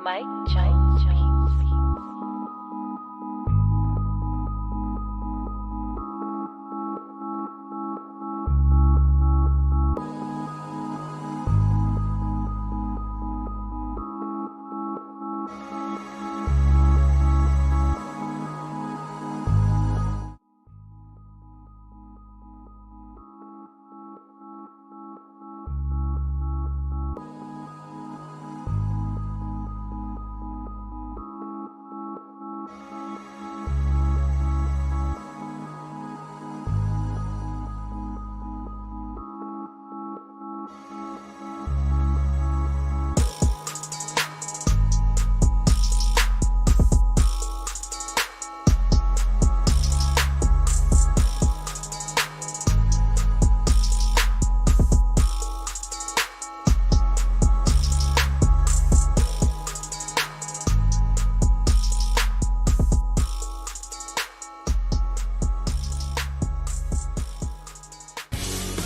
Mike Jones Beats.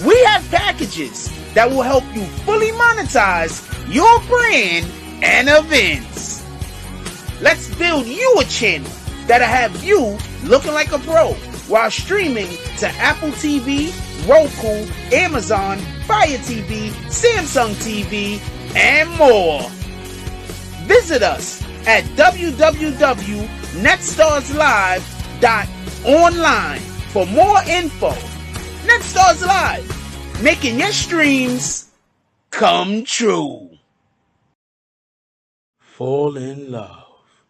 We have packages that will help you fully monetize your brand and events. Let's build you a channel that'll have you looking like a pro while streaming to Apple TV, Roku, Amazon, Fire TV, Samsung TV, and more. Visit us at www.netstarslive.online for more info. Netstars Live, making your streams come true. Fall in love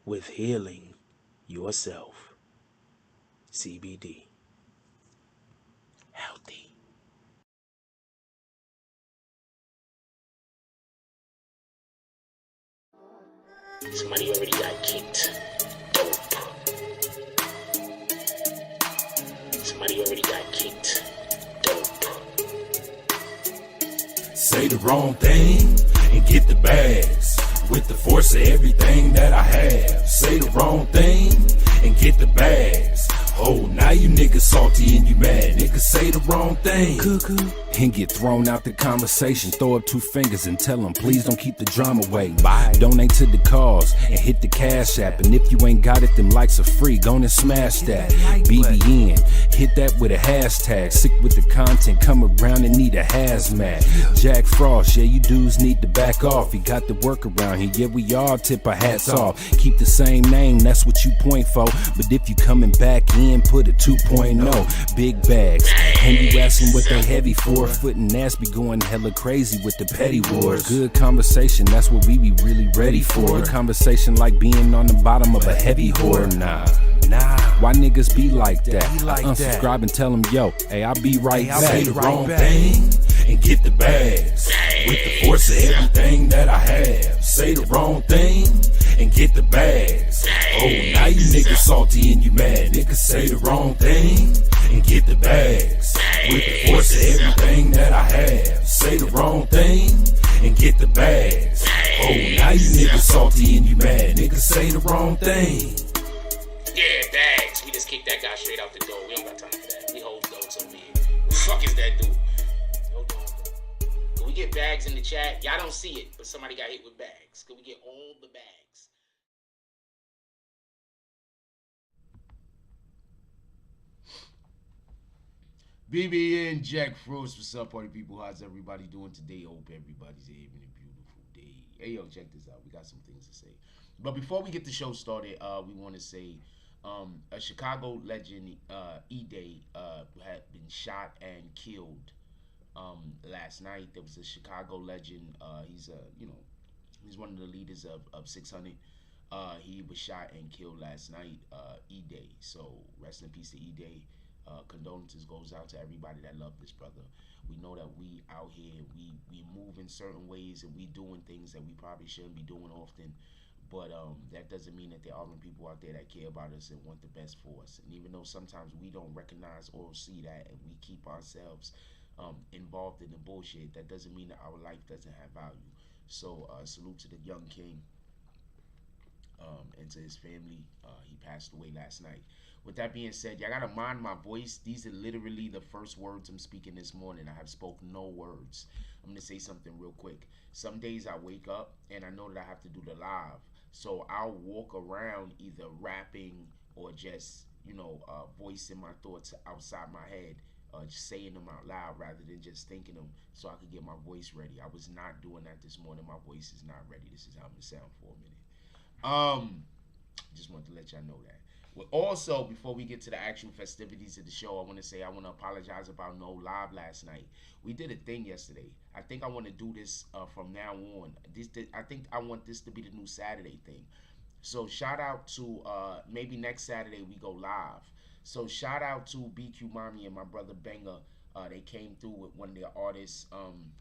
with healing yourself. CBD. Healthy. Somebody already got kicked. Dope. Somebody already got kicked. Dope. Say the wrong thing and get the bags. With the force of everything that I have. Say the wrong thing and get the bags. Oh, now you niggas salty and you mad. Niggas say the wrong thing cuckoo, and get thrown out the conversation. Throw up 2 fingers and tell them, please don't keep the drama away. Bye. Donate to the cause and hit the cash app. And if you ain't got it, them likes are free. Go and smash that. BBN, hit that with a hashtag. Sick with the content, come around and need a hazmat. Jack Frost, yeah, you dudes need to back off. You got the work around here, yeah, we all tip our hats off. Keep the same name, that's what you point for. But if you coming back in, put a 2.0, big bags. And you asking what they heavy for? Foot and ass be going hella crazy with the petty wars. Good conversation, that's what we be really ready for. Good conversation like being on the bottom of a heavy whore. Nah. Why niggas be like that? Unsubscribe and tell them, yo, hey, I'll be right back. Say the wrong thing and get the bags. With the force of everything that I have. Say the wrong thing and get the bags. Oh, now you niggas salty and you mad. Niggas say the wrong thing and get the bags. With the force of everything that I have. Say the wrong thing and get the bags. Oh, now you niggas salty and you mad. Niggas say the wrong thing. Yeah, bags. We just kicked that guy straight out the door. We don't got time for that. We hold those over here. Who the fuck is that dude? Hold on. Can we get bags in the chat? Y'all don't see it, but somebody got hit with bags. Can we get all the bags? BBN Jack Frost, what's up, party people? How's everybody doing today? Hope everybody's having a beautiful day. Hey, yo, check this out. We got some things to say. But before we get the show started, we want to say a Chicago legend, E-Day, had been shot and killed last night. There was a Chicago legend. He's one of the leaders of 600. He was shot and killed last night, E-Day. So rest in peace to E-Day. Condolences goes out to everybody that loved this brother. We know that we out here, we move in certain ways and we doing things that we probably shouldn't be doing often. But that doesn't mean that there aren't people out there that care about us and want the best for us. And even though sometimes we don't recognize or see that and we keep ourselves involved in the bullshit, that doesn't mean that our life doesn't have value. So salute to the young king. And to his family. He passed away last night. With that being said, y'all gotta mind my voice. These are literally the first words I'm speaking this morning. I have spoken no words. I'm gonna say something real quick. Some days I wake up and I know that I have to do the live, so I'll walk around either rapping or just voicing my thoughts outside my head, just saying them out loud rather than just thinking them, so I could get my voice ready. I was not doing that this morning. My voice is not ready. This is how I'm gonna sound for a minute. Just wanted to let y'all know that. Well, also, before we get to the actual festivities of the show, I want to say I want to apologize about no live last night. We did a thing yesterday. I think I want to do this from now on. I think I want this to be the new Saturday thing. So shout out to maybe next Saturday we go live. So shout out to BQ Mommy and my brother Benga. They came through with one of their artists. I'm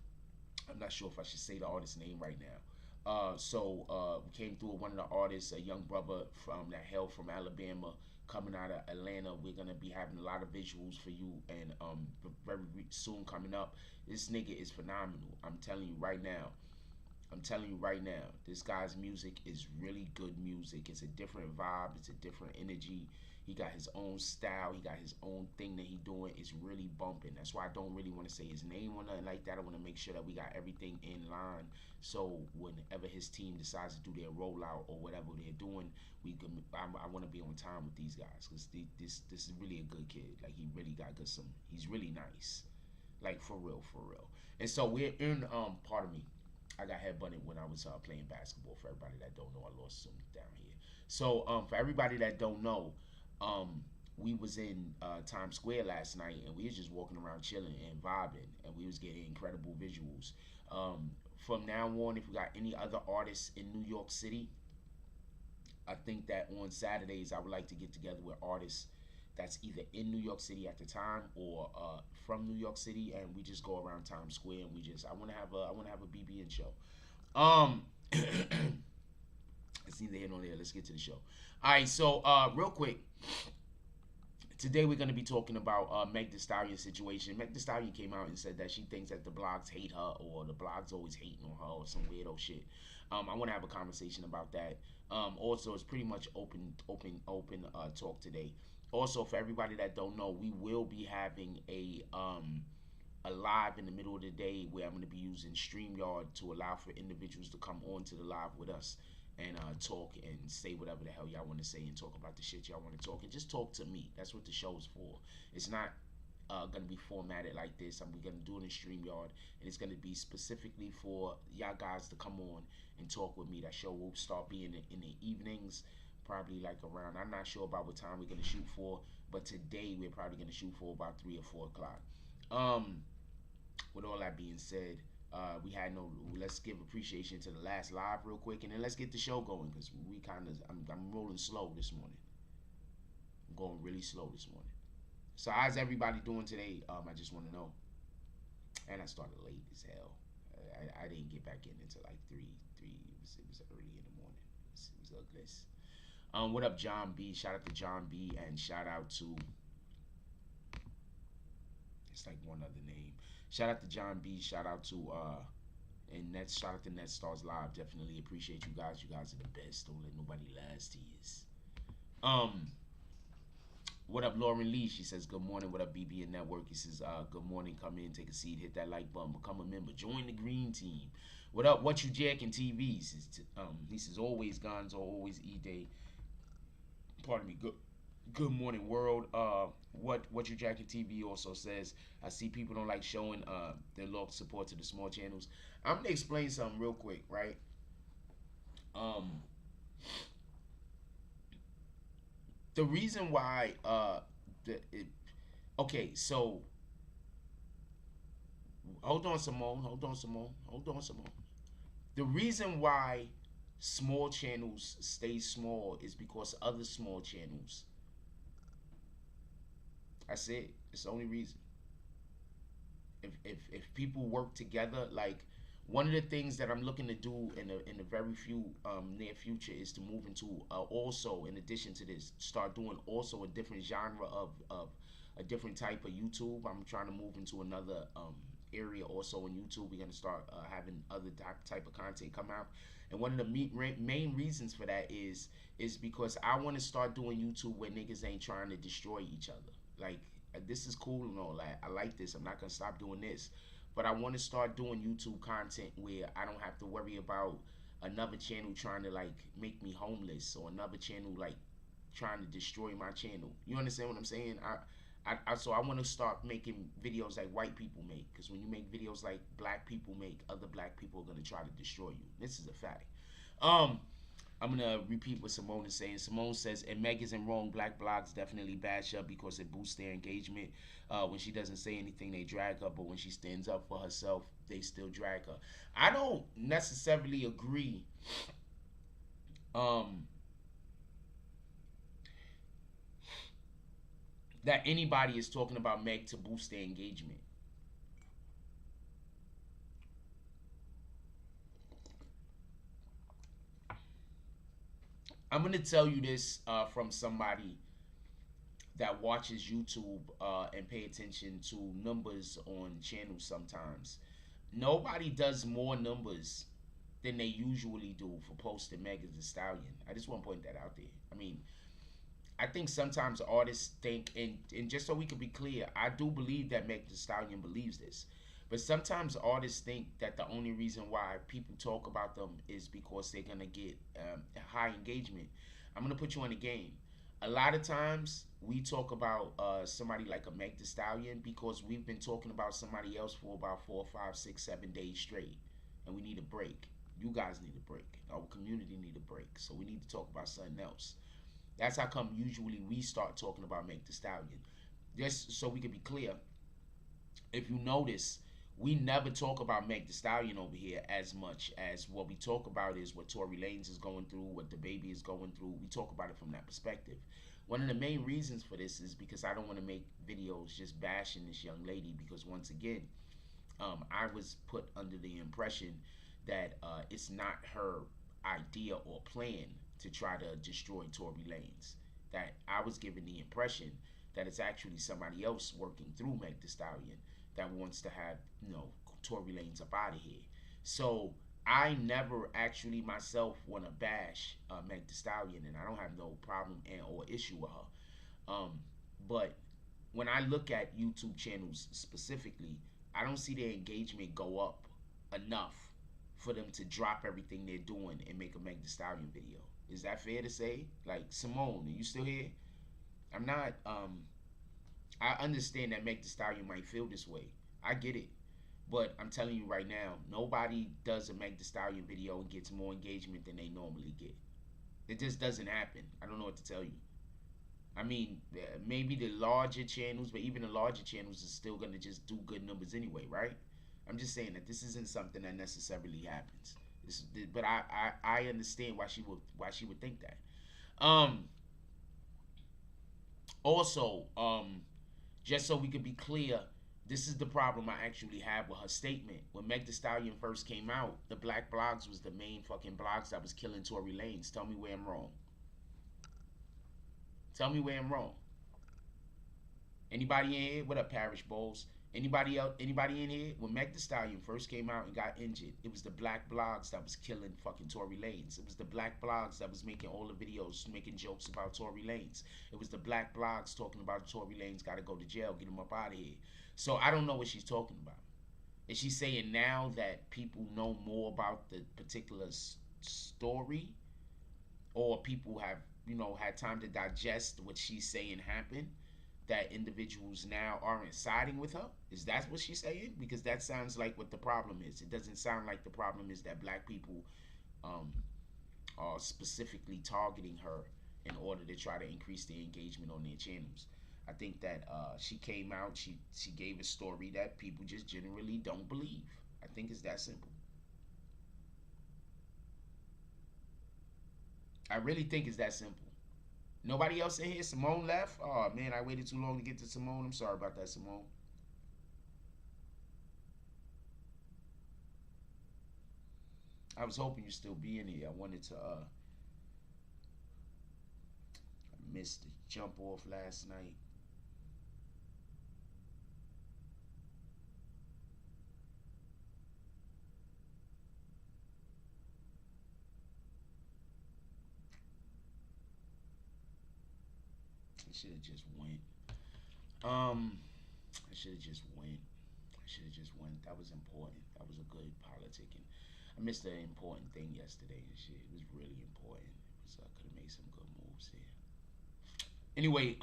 not sure if I should say the artist's name right now. We came through with one of the artists, a young brother from that hail from Alabama, coming out of Atlanta. We're gonna be having a lot of visuals for you, and very soon coming up. This nigga is phenomenal. I'm telling you right now. This guy's music is really good music. It's a different vibe. It's a different energy. He got his own style. He got his own thing that he doing. It's really bumping. That's why I don't really want to say his name or nothing like that. I want to make sure that we got everything in line. So whenever his team decides to do their rollout or whatever they're doing, I want to be on time with these guys, because this is really a good kid. Like, he really got good. He's really nice. Like, for real. And so we're in pardon me. I got headbutted when I was playing basketball. For everybody that don't know, I lost some down here. So for everybody that don't know, we was in Times Square last night, and we was just walking around chilling and vibing, and we was getting incredible visuals. From now on, if we got any other artists in New York City, I think that on Saturdays I would like to get together with artists that's either in New York City at the time or from New York City, and we just go around Times Square, and I want to have a BBN show. It's neither here nor there. Let's get to the show. All right, so real quick, today we're going to be talking about Meg Thee Stallion's situation. Meg Thee Stallion came out and said that she thinks that the blogs hate her, or the blogs always hating on her, or some weirdo shit. I want to have a conversation about that. Also, it's pretty much open talk today. Also, for everybody that don't know, we will be having a live in the middle of the day where I'm going to be using StreamYard to allow for individuals to come on to the live with us and talk and say whatever the hell y'all want to say, and talk about the shit y'all want to talk, and just talk to me. That's what the show's for. It's not going to be formatted like this. We're going to do it in StreamYard, and it's going to be specifically for y'all guys to come on and talk with me. That show will start being in the evenings, probably like around, I'm not sure about what time we're going to shoot for, but today we're probably going to shoot for about 3 or 4 o'clock. With all that being said, let's give appreciation to the last live real quick, and then let's get the show going, because I'm rolling slow this morning. I'm going really slow this morning. So how's everybody doing today? I just want to know. And I started late as hell. I didn't get back in until like 3. It was early in the morning. It was ugly. What up, John B? Shout out to John B, and shout out to, it's like one other name. Shout out to John B. Shout out to shout out to Net Stars Live. Definitely appreciate you guys. You guys are the best. Don't let nobody lies to you. What up, Lauren Lee? She says, good morning. What up, BBN Network? He says, good morning. Come in, take a seat, hit that like button, become a member, join the green team. What up? What you jacking TVs? He says, always guns or always E-Day. Pardon me. Good morning, world. What you jacking TV also says, I see people don't like showing their love support to the small channels. I'm gonna explain something real quick, right? The reason why okay, so hold on, Simone. The reason why small channels stay small is because other small channels. That's it. It's the only reason. If people work together, like, one of the things that I'm looking to do in the very few near future is to move into also, in addition to this, start doing also a different genre of a different type of YouTube. I'm trying to move into another area also on YouTube. We're gonna start having other type of content come out, And one of the main reasons for that is because I want to start doing YouTube where niggas ain't trying to destroy each other. Like, this is cool and all that. I like this. I'm not gonna stop doing this, but I want to start doing YouTube content where I don't have to worry about another channel trying to like make me homeless, or another channel like trying to destroy my channel. You understand what I'm saying? So I want to start making videos like white people make, because when you make videos like black people make, other black people are gonna try to destroy you. This is a fact. I'm gonna repeat what Simone is saying. Simone says, and Meg isn't wrong. Black blogs definitely bash her because it boosts their engagement. When she doesn't say anything, they drag her, but when she stands up for herself, they still drag her. I don't necessarily agree. That anybody is talking about Meg to boost their engagement. I'm going to tell you this from somebody that watches YouTube and pay attention to numbers on channels sometimes. Nobody does more numbers than they usually do for posting Meg Thee Stallion. I just want to point that out there. I mean, I think sometimes artists think, and just so we can be clear, I do believe that Meg Thee Stallion believes this. But sometimes artists think that the only reason why people talk about them is because they're going to get high engagement. I'm going to put you on the game. A lot of times we talk about somebody like a Meg Thee Stallion because we've been talking about somebody else for about 4, 5, 6, 7 days straight. And we need a break. You guys need a break. Our community need a break. So we need to talk about something else. That's how come usually we start talking about Meg Thee Stallion. Just so we can be clear, if you notice, we never talk about Meg Thee Stallion over here as much as what we talk about is what Tory Lanez is going through, what the baby is going through. We talk about it from that perspective. One of the main reasons for this is because I don't want to make videos just bashing this young lady, because once again, I was put under the impression that it's not her idea or plan to try to destroy Tory Lanez. That I was given the impression that it's actually somebody else working through Meg Thee Stallion that wants to have, you know, Tory Lanez up out of here. So I never actually myself want to bash Meg Thee Stallion, and I don't have no problem and or issue with her. But when I look at YouTube channels specifically, I don't see their engagement go up enough for them to drop everything they're doing and make a Meg Thee Stallion video. Is that fair to say? Like, Simone, are you still here? I'm not, I understand that Meg Thee Stallion might feel this way. I get it. But I'm telling you right now, nobody does a Meg Thee Stallion video and gets more engagement than they normally get. It just doesn't happen. I don't know what to tell you. I mean, maybe the larger channels, but even the larger channels is still going to just do good numbers anyway, right? I'm just saying that this isn't something that necessarily happens. But I understand why she would think that. Also, just so we could be clear, this is the problem I actually have with her statement. When Meg Thee Stallion first came out, the black blogs was the main fucking blogs that was killing Tory Lanez. Tell me where I'm wrong. Tell me where I'm wrong. Anybody in here? What up, Parish Bowls? Anybody else? Anybody in here? When Meg Thee Stallion first came out and got injured, it was the black blogs that was killing fucking Tory Lanez. It was the black blogs that was making all the videos, making jokes about Tory Lanez. It was the black blogs talking about Tory Lanez got to go to jail, get him up out of here. So I don't know what she's talking about. Is she saying now that people know more about the particular story, or people have, you know, had time to digest what she's saying happened, that individuals now aren't siding with her? Is that what she's saying? Because that sounds like what the problem is. It doesn't sound like the problem is that black people are specifically targeting her in order to try to increase the engagement on their channels. I think that she came out, she gave a story that people just generally don't believe. I think it's that simple. I really think it's that simple. Nobody else in here? Simone left? Oh, man, I waited too long to get to Simone. I'm sorry about that, Simone. I was hoping you'd still be in here. I wanted to, I missed the jump off last night. I should have just went. I should have just went. I should have just went. That was important. That was a good politicking. I missed an important thing yesterday and shit. It was really important. So I could have made some good moves here. Anyway,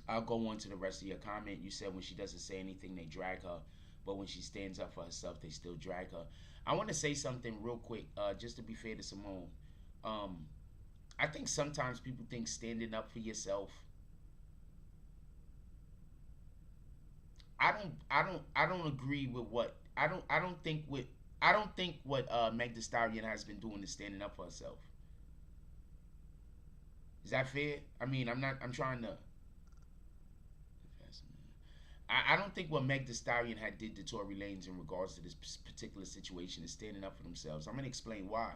I'll go on to the rest of your comment. You said when she doesn't say anything, they drag her. But when she stands up for herself, they still drag her. I want to say something real quick, just to be fair to Simone. I think sometimes people think standing up for yourself. I don't agree with what I don't think what Meg Thee Stallion has been doing is standing up for herself. Is that fair? I mean, I'm trying to. I don't think what Meg Thee Stallion had did to Tory Lanez in regards to this particular situation is standing up for themselves. I'm gonna explain why.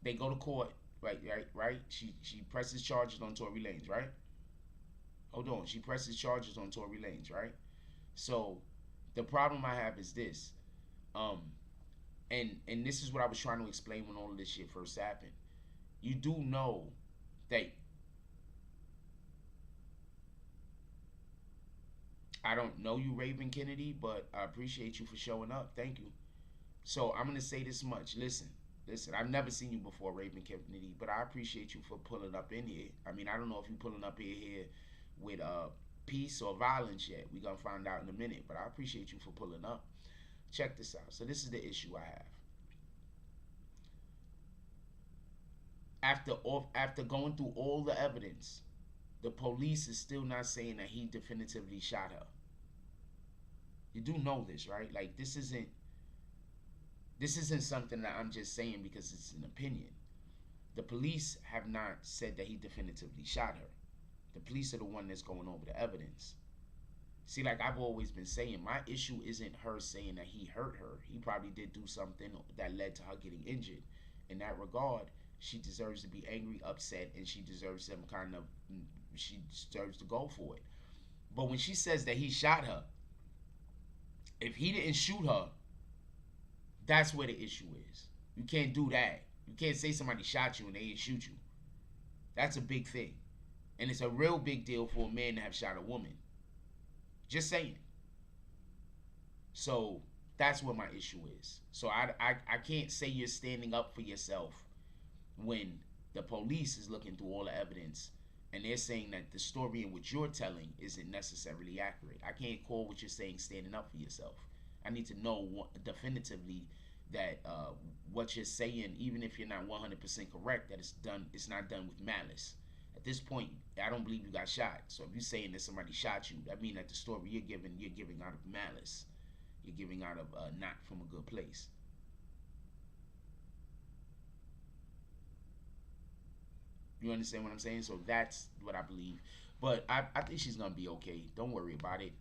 They go to court, right? She presses charges on Tory Lanez, right? Hold on, she presses charges on Tory Lanez, right? So the problem I have is this, and this is what I was trying to explain when all of this shit first happened. You do know that. I don't know you, Raven Kennedy, but I appreciate you for showing up. Thank you. So I'm going to say this much. Listen, I've never seen you before, Raven Kennedy, but I appreciate you for pulling up in here. I mean, I don't know if you're pulling up here with peace or violence yet. We're going to find out in a minute, but I appreciate you for pulling up. Check this out. So this is the issue I have. After going through all the evidence, the police is still not saying that he definitively shot her. You do know this, right? Like, this isn't something that I'm just saying because it's an opinion. The police have not said that he definitively shot her. The police are the one that's going over the evidence. See, like I've always been saying, my issue isn't her saying that he hurt her. He probably did do something that led to her getting injured. In that regard, she deserves to be angry, upset, and she deserves some kind of, she deserves to go for it. But when she says that he shot her, if he didn't shoot her, that's where the issue is. You can't do that. You can't say somebody shot you and they didn't shoot you. That's a big thing. And it's a real big deal for a man to have shot a woman. Just saying. So that's what my issue is. So I can't say you're standing up for yourself when the police is looking through all the evidence and they're saying that the story in which you're telling isn't necessarily accurate. I can't call what you're saying standing up for yourself. I need to know definitively that what you're saying, even if you're not 100% correct, that it's not done with malice. At this point, I don't believe you got shot. So if you're saying that somebody shot you, that means that the story you're giving out of malice. You're giving out of not from a good place. You understand what I'm saying? So that's what I believe. But I think she's going to be okay. Don't worry about it.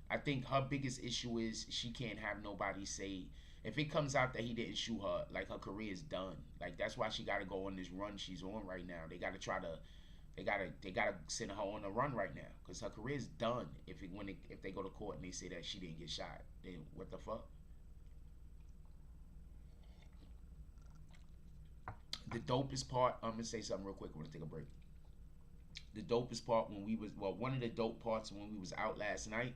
I think her biggest issue is she can't have nobody say, if it comes out that he didn't shoot her, like her career is done. Like that's why she got to go on this run she's on right now. They got to try to, they gotta send her on a run right now because her career is done. If they go to court and they say that she didn't get shot, then what the fuck? The dopest part, I'm gonna say something real quick. I'm gonna take a break. The dopest part when we was, well, one of the dope parts when we was out last night.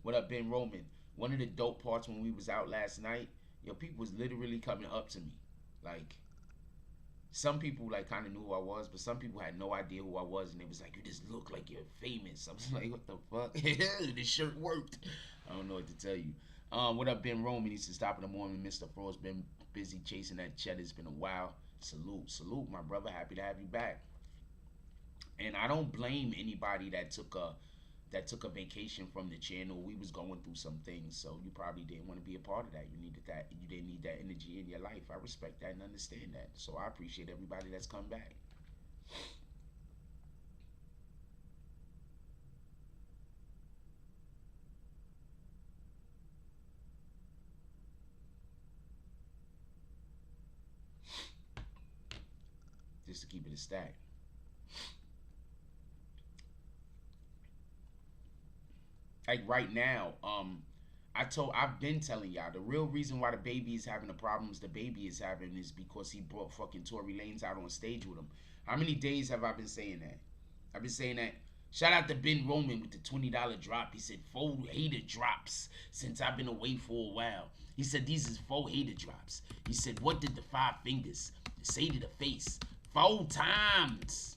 What up, Ben Roman? One of the dope parts when we was out last night, yo, people was literally coming up to me. Like, some people like kind of knew who I was, but some people had no idea who I was, and it was like, you just look like you're famous. I was like, what the fuck? This shirt worked. I don't know what to tell you. What up, Ben Roman? He said, stop in the morning. Mr. Frost been busy chasing that cheddar. It's been a while. Salute, my brother. Happy to have you back. And I don't blame anybody that took a vacation from the channel. We was going through some things, so you probably didn't want to be a part of that. You didn't need that energy in your life. I respect that and understand that. So I appreciate everybody that's come back. Just to keep it a stack. like right now, I've been telling y'all the real reason why the baby is having the problems the baby is having is because he brought fucking Tory Lanez out on stage with him. How many days have I been saying that? I've been saying that. Shout out to Ben Roman with the $20 drop. He said 4 hater drops since I've been away for a while. He said these is 4 hater drops. He said, what did the 5 fingers say to the face? 4 times.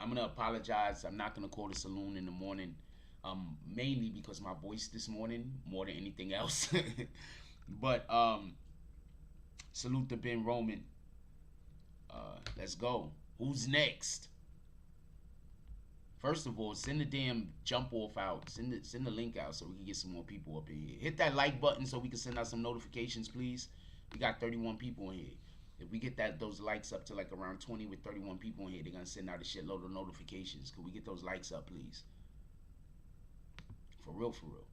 I'm gonna apologize. I'm not gonna call the saloon in the morning. Mainly because my voice this morning more than anything else. But salute to Ben Roman. Let's go. Who's next? First of all, send the damn jump off out. Send the link out so we can get some more people up in here. Hit that like button so we can send out some notifications, please. We got 31 people in here. If we get those likes up to like around 20 with 31 people in here, they're gonna send out a shitload of notifications. Could we get those likes up, please? For real, for real.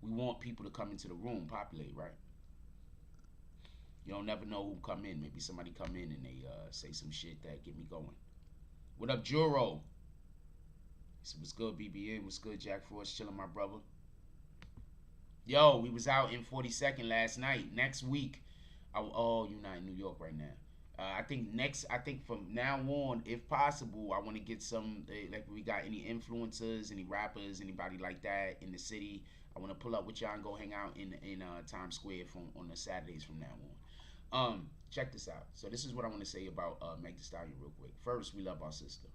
We want people to come into the room, populate, right? You don't never know who come in. Maybe somebody come in and they say some shit that get me going. What up, Juro? So what's good, BBN? What's good, Jack Frost? Chilling, my brother. Yo, we was out in 42nd last night. Next week, oh, you're not in New York right now. I think from now on, if possible, I want to get some, like we got any influencers, any rappers, anybody like that in the city. I want to pull up with y'all and go hang out in Times Square on the Saturdays from now on. Check this out. So this is what I want to say about Meg Thee Stallion real quick. First, we love our sister.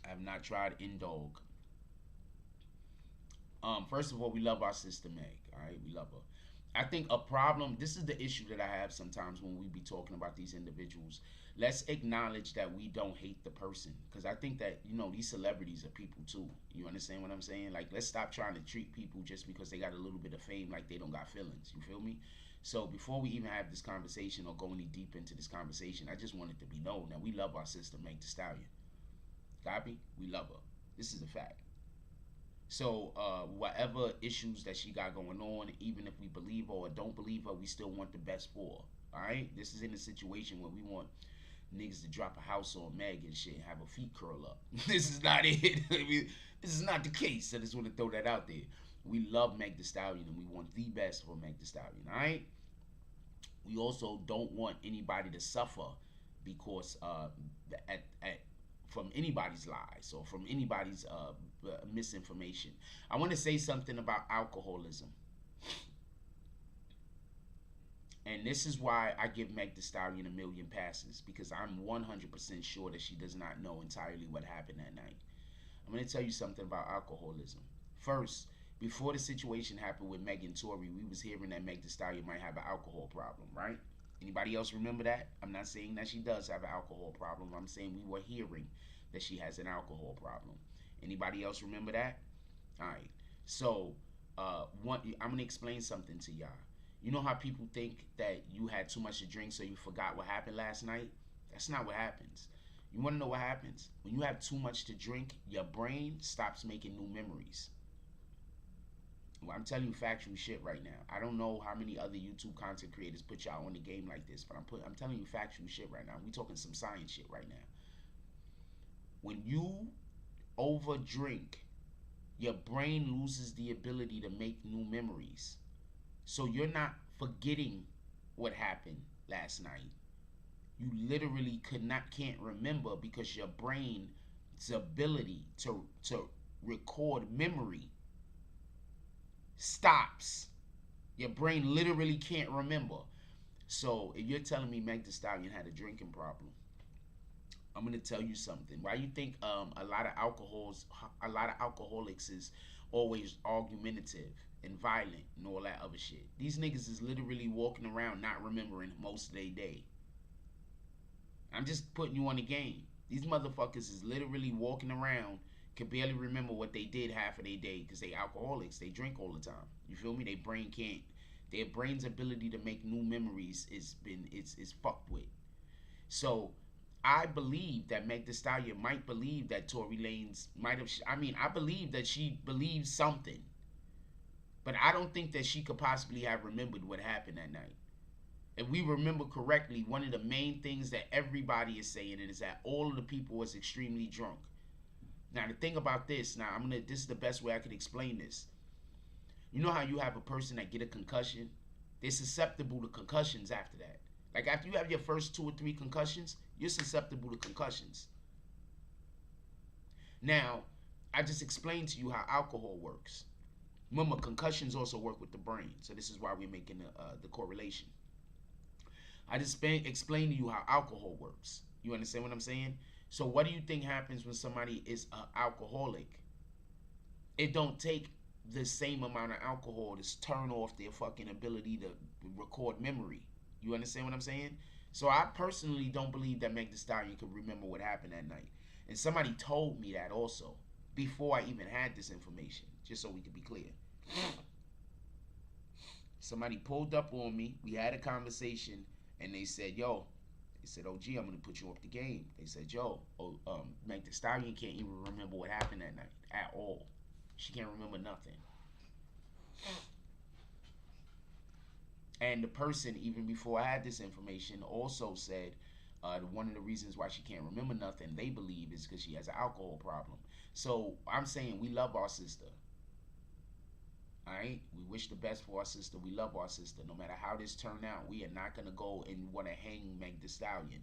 I have not tried Indog. First of all, we love our sister Meg. All right, we love her. I think a problem, this is the issue that I have sometimes when we be talking about these individuals. Let's acknowledge that we don't hate the person. Because I think that, you know, these celebrities are people too. You understand what I'm saying? Like, let's stop trying to treat people just because they got a little bit of fame like they don't got feelings. You feel me? So before we even have this conversation or go any deep into this conversation, I just want it to be known that we love our sister Meg Thee Stallion. Copy? We love her. This is a fact. So whatever issues that she got going on, even if we believe her or don't believe her, we still want the best for her. Alright? This is in a situation where we want niggas to drop a house on Meg and shit and have her feet curl up. This is not it. I mean, this is not the case. I just want to throw that out there. We love Meg Thee Stallion and we want the best for Meg Thee Stallion. Alright? We also don't want anybody to suffer because from anybody's lies or from anybody's misinformation. I want to say something about alcoholism. And this is why I give Meg Thee Stallion 1,000,000 passes, because I'm 100% sure that she does not know entirely what happened that night. I'm going to tell you something about alcoholism. First, before the situation happened with Meg and Tory, we was hearing that Meg Thee Stallion might have an alcohol problem, right? Anybody else remember that? I'm not saying that she does have an alcohol problem. I'm saying we were hearing that she has an alcohol problem. Anybody else remember that? All right. So, I'm going to explain something to y'all. You know how people think that you had too much to drink so you forgot what happened last night? That's not what happens. You want to know what happens? When you have too much to drink, your brain stops making new memories. Well, I'm telling you factual shit right now. I don't know how many other YouTube content creators put y'all on the game like this, but I'm telling you factual shit right now. We talking some science shit right now. When you overdrink, your brain loses the ability to make new memories. So you're not forgetting what happened last night. You literally can't remember because your brain's ability to record memory stops. Your brain literally can't remember. So if you're telling me Meg Thee Stallion had a drinking problem, I'm gonna tell you something. Why you think a lot of alcoholics is always argumentative and violent and all that other shit? These niggas is literally walking around not remembering most of their day. I'm just putting you on the game. These motherfuckers is literally walking around, can barely remember what they did half of their day because they alcoholics. They drink all the time. You feel me? Their brain's ability to make new memories is fucked with. So I believe that Meg Thee Stallion might believe that Tory Lanez might have. I believe that she believes something, but I don't think that she could possibly have remembered what happened that night. if we remember correctly, one of the main things that everybody is saying is that all of the people was extremely drunk. Now the thing about this, this is the best way I could explain this. You know how you have a person that get a concussion? They're susceptible to concussions after that. Like after you have your first 2 or 3 concussions, you're susceptible to concussions. Now, I just explained to you how alcohol works. Remember, concussions also work with the brain, so this is why we're making the correlation. I just explained to you how alcohol works. You understand what I'm saying? So what do you think happens when somebody is an alcoholic? It don't take the same amount of alcohol to turn off their fucking ability to record memory. You understand what I'm saying? So I personally don't believe that Meg Thee Stallion could remember what happened that night. And somebody told me that also before I even had this information, just so we could be clear. Somebody pulled up on me. We had a conversation, and they said, "Yo," they said, "Oh, gee, I'm gonna put you off the game." They said, "Yo, Meg Thee Stallion can't even remember what happened that night at all. She can't remember nothing." And the person, even before I had this information, also said one of the reasons why she can't remember nothing, they believe, is because she has an alcohol problem. So I'm saying we love our sister. Alright? We wish the best for our sister. We love our sister. No matter how this turn out, we are not going to go and want to hang Meg Thee Stallion.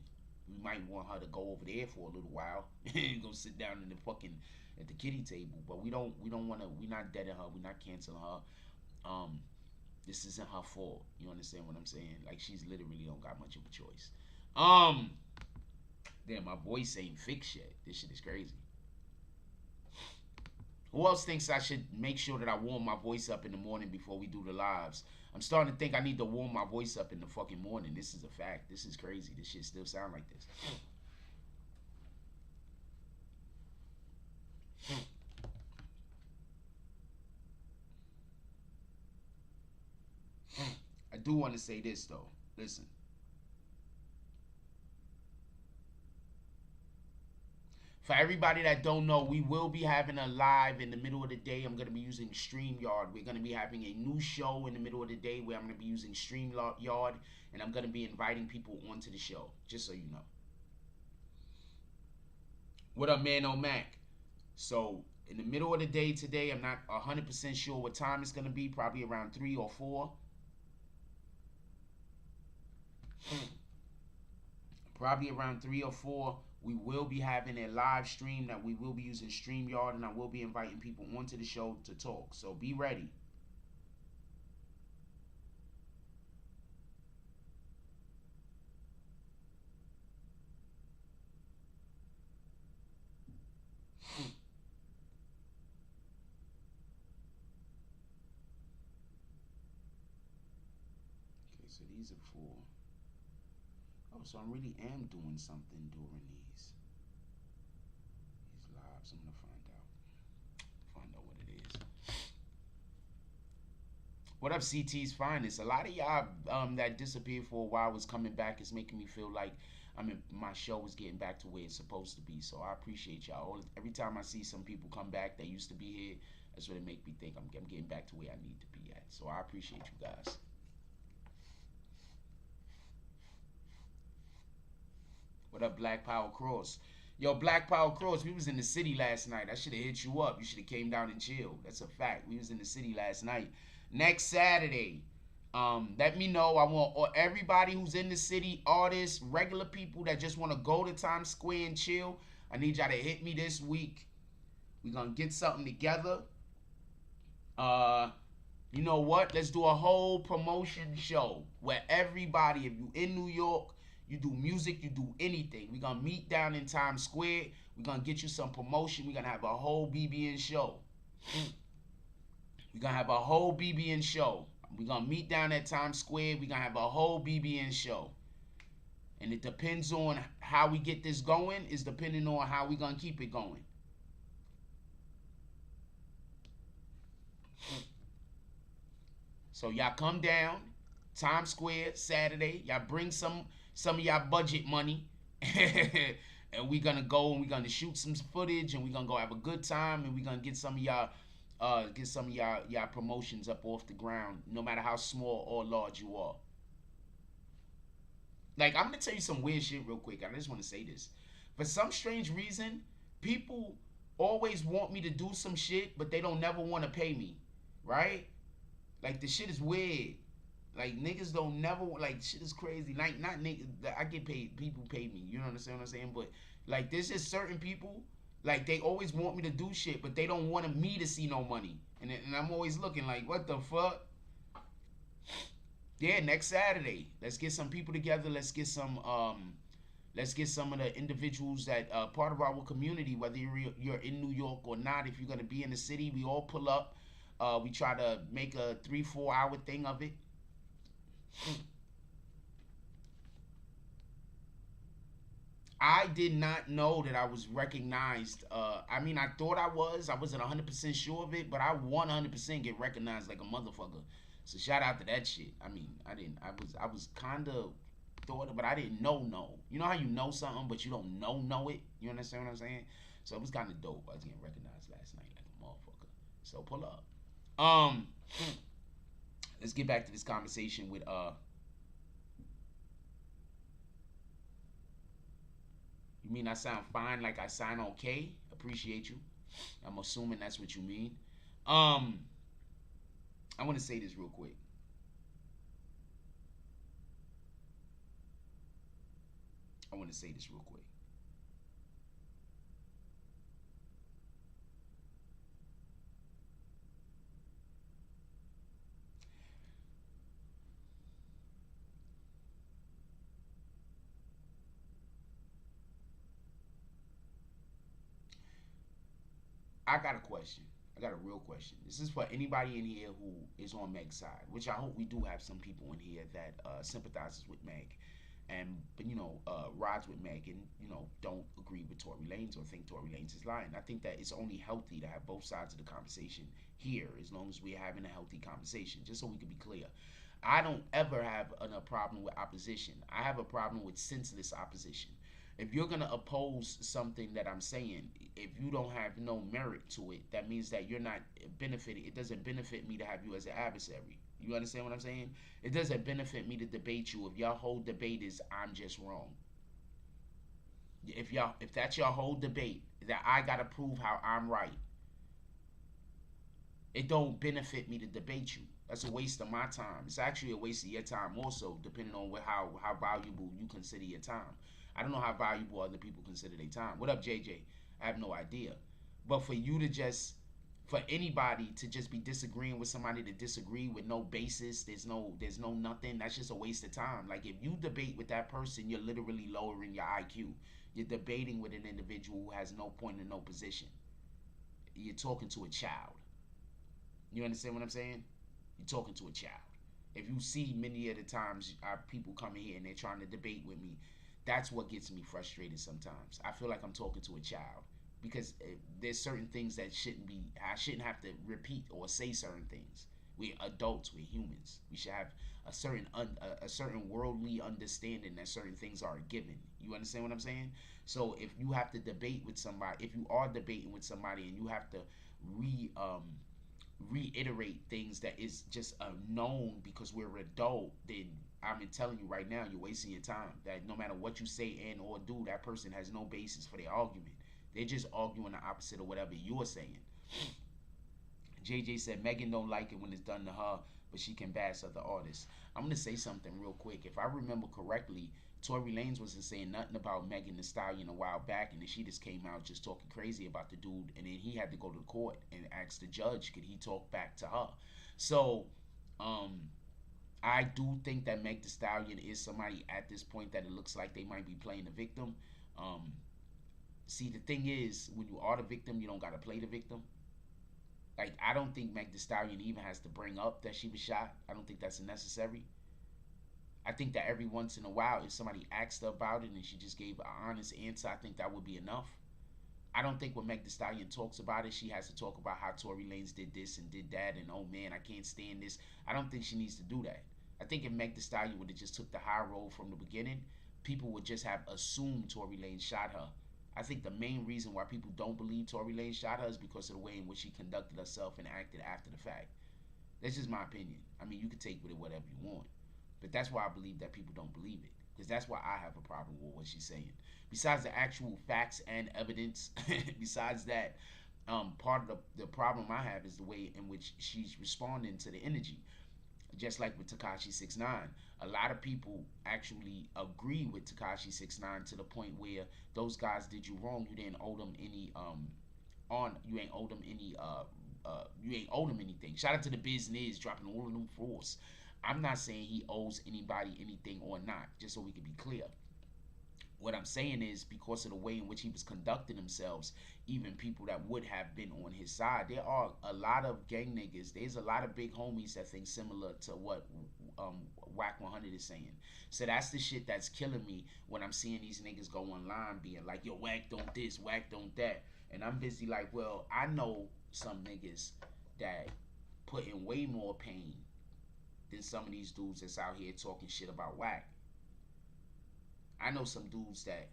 We might want her to go over there for a little while and go sit down in the fucking at the kiddie table. But we don't want to. We're not deading her. We're not canceling her. This isn't her fault. You understand what I'm saying? Like, she's literally don't got much of a choice. Damn, my voice ain't fixed yet. This shit is crazy. Who else thinks I should make sure that I warm my voice up in the morning before we do the lives? I'm starting to think I need to warm my voice up in the fucking morning. This is a fact. This is crazy. This shit still sound like this. I do want to say this though. Listen. For everybody that don't know, we will be having a live in the middle of the day. I'm going to be using StreamYard. We're going to be having a new show in the middle of the day where I'm going to be using StreamYard, and I'm going to be inviting people onto the show, just so you know. What up, man, on Mac? So, in the middle of the day today, I'm not 100% sure what time it's going to be, probably around 3 or 4. Probably around 3 or 4. We will be having a live stream that we will be using StreamYard, and I will be inviting people onto the show to talk. So be ready. Okay, so these are 4. Oh, so I really am doing something during these lives. I'm gonna find out what it is. What up, CT's Finest? A lot of y'all that disappeared for a while was coming back. It's making me feel like my show is getting back to where it's supposed to be. So I appreciate y'all. Every time I see some people come back that used to be here, that's what it make me think I'm getting back to where I need to be at. So I appreciate you guys. What up, Black Power Cross? Yo, Black Power Cross, we was in the city last night. I should have hit you up. You should have came down and chilled. That's a fact. We was in the city last night. Next Saturday, let me know. I want everybody who's in the city, artists, regular people that just want to go to Times Square and chill. I need y'all to hit me this week. We're going to get something together. You know what? Let's do a whole promotion show where everybody, if you in New York, you do music, you do anything. We're going to meet down in Times Square. We're going to get you some promotion. We're going to have a whole BBN show. We're going to have a whole BBN show. We're going to meet down at Times Square. We're going to have a whole BBN show. And it depends on how we get this going. It's depending on how we're going to keep it going. So y'all come down, Times Square, Saturday. Y'all bring some of y'all budget money. And we're gonna go and we're gonna shoot some footage and we're gonna go have a good time and we're gonna get some of y'all y'all promotions up off the ground, no matter how small or large you are. Like, I'm gonna tell you some weird shit real quick. I just want to say this. For some strange reason, people always want me to do some shit, but they don't never want to pay me, right? Like, the shit is weird. Like, niggas don't never, like, shit is crazy. Like, not niggas, I get paid, people pay me, you know what I'm saying? But, like, there's just certain people, like, they always want me to do shit, but they don't want me to see no money. And I'm always looking like, what the fuck? Yeah, next Saturday, let's get some people together. Let's get some of the individuals that part of our community, whether you're in New York or not. If you're gonna be in the city, we all pull up. We try to make a 3-4 hour thing of it. I did not know that I was recognized. I mean, I thought I was. I wasn't 100% sure of it, but I 100% get recognized like a motherfucker. So shout out to that shit. I mean, I didn't. I was kind of thought, but I didn't know. You know how you know something, but you don't know it. You understand what I'm saying? So it was kind of dope. I was getting recognized last night like a motherfucker. So pull up. Let's get back to this conversation with You mean I sound fine like I sound okay? Appreciate you. I'm assuming that's what you mean. I want to say this real quick. I got a question. I got a real question. This is for anybody in here who is on Meg's side, which I hope we do have some people in here that sympathizes with Meg, but rides with Meg, and don't agree with Tory Lanez or think Tory Lanez is lying. I think that it's only healthy to have both sides of the conversation here, as long as we're having a healthy conversation. Just so we can be clear, I don't ever have a problem with opposition. I have a problem with senseless opposition. If you're going to oppose something that I'm saying, if you don't have no merit to it, that means that you're not benefiting. It doesn't benefit me to have you as an adversary. You understand what I'm saying? It doesn't benefit me to debate you if your whole debate is I'm just wrong. If that's your whole debate, that I got to prove how I'm right, it don't benefit me to debate you. That's a waste of my time. It's actually a waste of your time also, depending on how valuable you consider your time. I don't know how valuable other people consider their time. What up, JJ? I have no idea. But for anybody to just be disagreeing with somebody to disagree with no basis, there's no nothing, that's just a waste of time. Like, if you debate with that person, you're literally lowering your IQ. You're debating with an individual who has no point and no position. You're talking to a child. You understand what I'm saying? You're talking to a child. If you see many of the times people come in here and they're trying to debate with me, that's what gets me frustrated sometimes. I feel like I'm talking to a child because there's certain things that I shouldn't have to repeat or say certain things. We're adults, we're humans. We should have a certain worldly understanding that certain things are a given. You understand what I'm saying? So if you have to debate with somebody, if you are debating with somebody and you have to reiterate things that is just a known because we're adult, then I'm telling you right now, you're wasting your time. That no matter what you say and or do, that person has no basis for their argument. They're just arguing the opposite of whatever you're saying. JJ said Megan don't like it when it's done to her, but she can bash other artists. I'm gonna say something real quick. If I remember correctly, Tory Lanez wasn't saying nothing about Megan Thee Stallion a while back, and then she just came out just talking crazy about the dude, and then he had to go to the court and ask the judge, could he talk back to her? So, I do think that Meg Thee Stallion is somebody at this point that it looks like they might be playing the victim. See, the thing is, when you are the victim, you don't gotta play the victim. Like, I don't think Meg Thee Stallion even has to bring up that she was shot. I don't think that's necessary. I think that every once in a while, if somebody asked her about it and she just gave an honest answer, I think that would be enough. I don't think when Meg Thee Stallion talks about it, she has to talk about how Tory Lanez did this and did that, and oh man, I can't stand this. I don't think she needs to do that. I think if Meg Thee Stallion would have just took the high road from the beginning, people would just have assumed Tory Lanez shot her. I think the main reason why people don't believe Tory Lanez shot her is because of the way in which she conducted herself and acted after the fact. That's just my opinion. I mean, you can take with it whatever you want. But that's why I believe that people don't believe it. Because that's why I have a problem with what she's saying. Besides the actual facts and evidence, besides that, part of the problem I have is the way in which she's responding to the energy. Just like with Tekashi 6ix9ine, a lot of people actually agree with Tekashi 6ix9ine to the point where those guys did you wrong. You didn't owe them any you ain't owe them any you ain't owe them anything. Shout out to the business dropping all of them force. I'm not saying he owes anybody anything or not, just so we can be clear. What I'm saying is, because of the way in which he was conducting themselves, even people that would have been on his side, there are a lot of gang niggas. There's a lot of big homies that think similar to what Whack 100 is saying. So that's the shit that's killing me when I'm seeing these niggas go online being like, yo, Whack don't this, Whack don't that. And I'm busy like, well, I know some niggas that put in way more pain than some of these dudes that's out here talking shit about Whack. I know some dudes that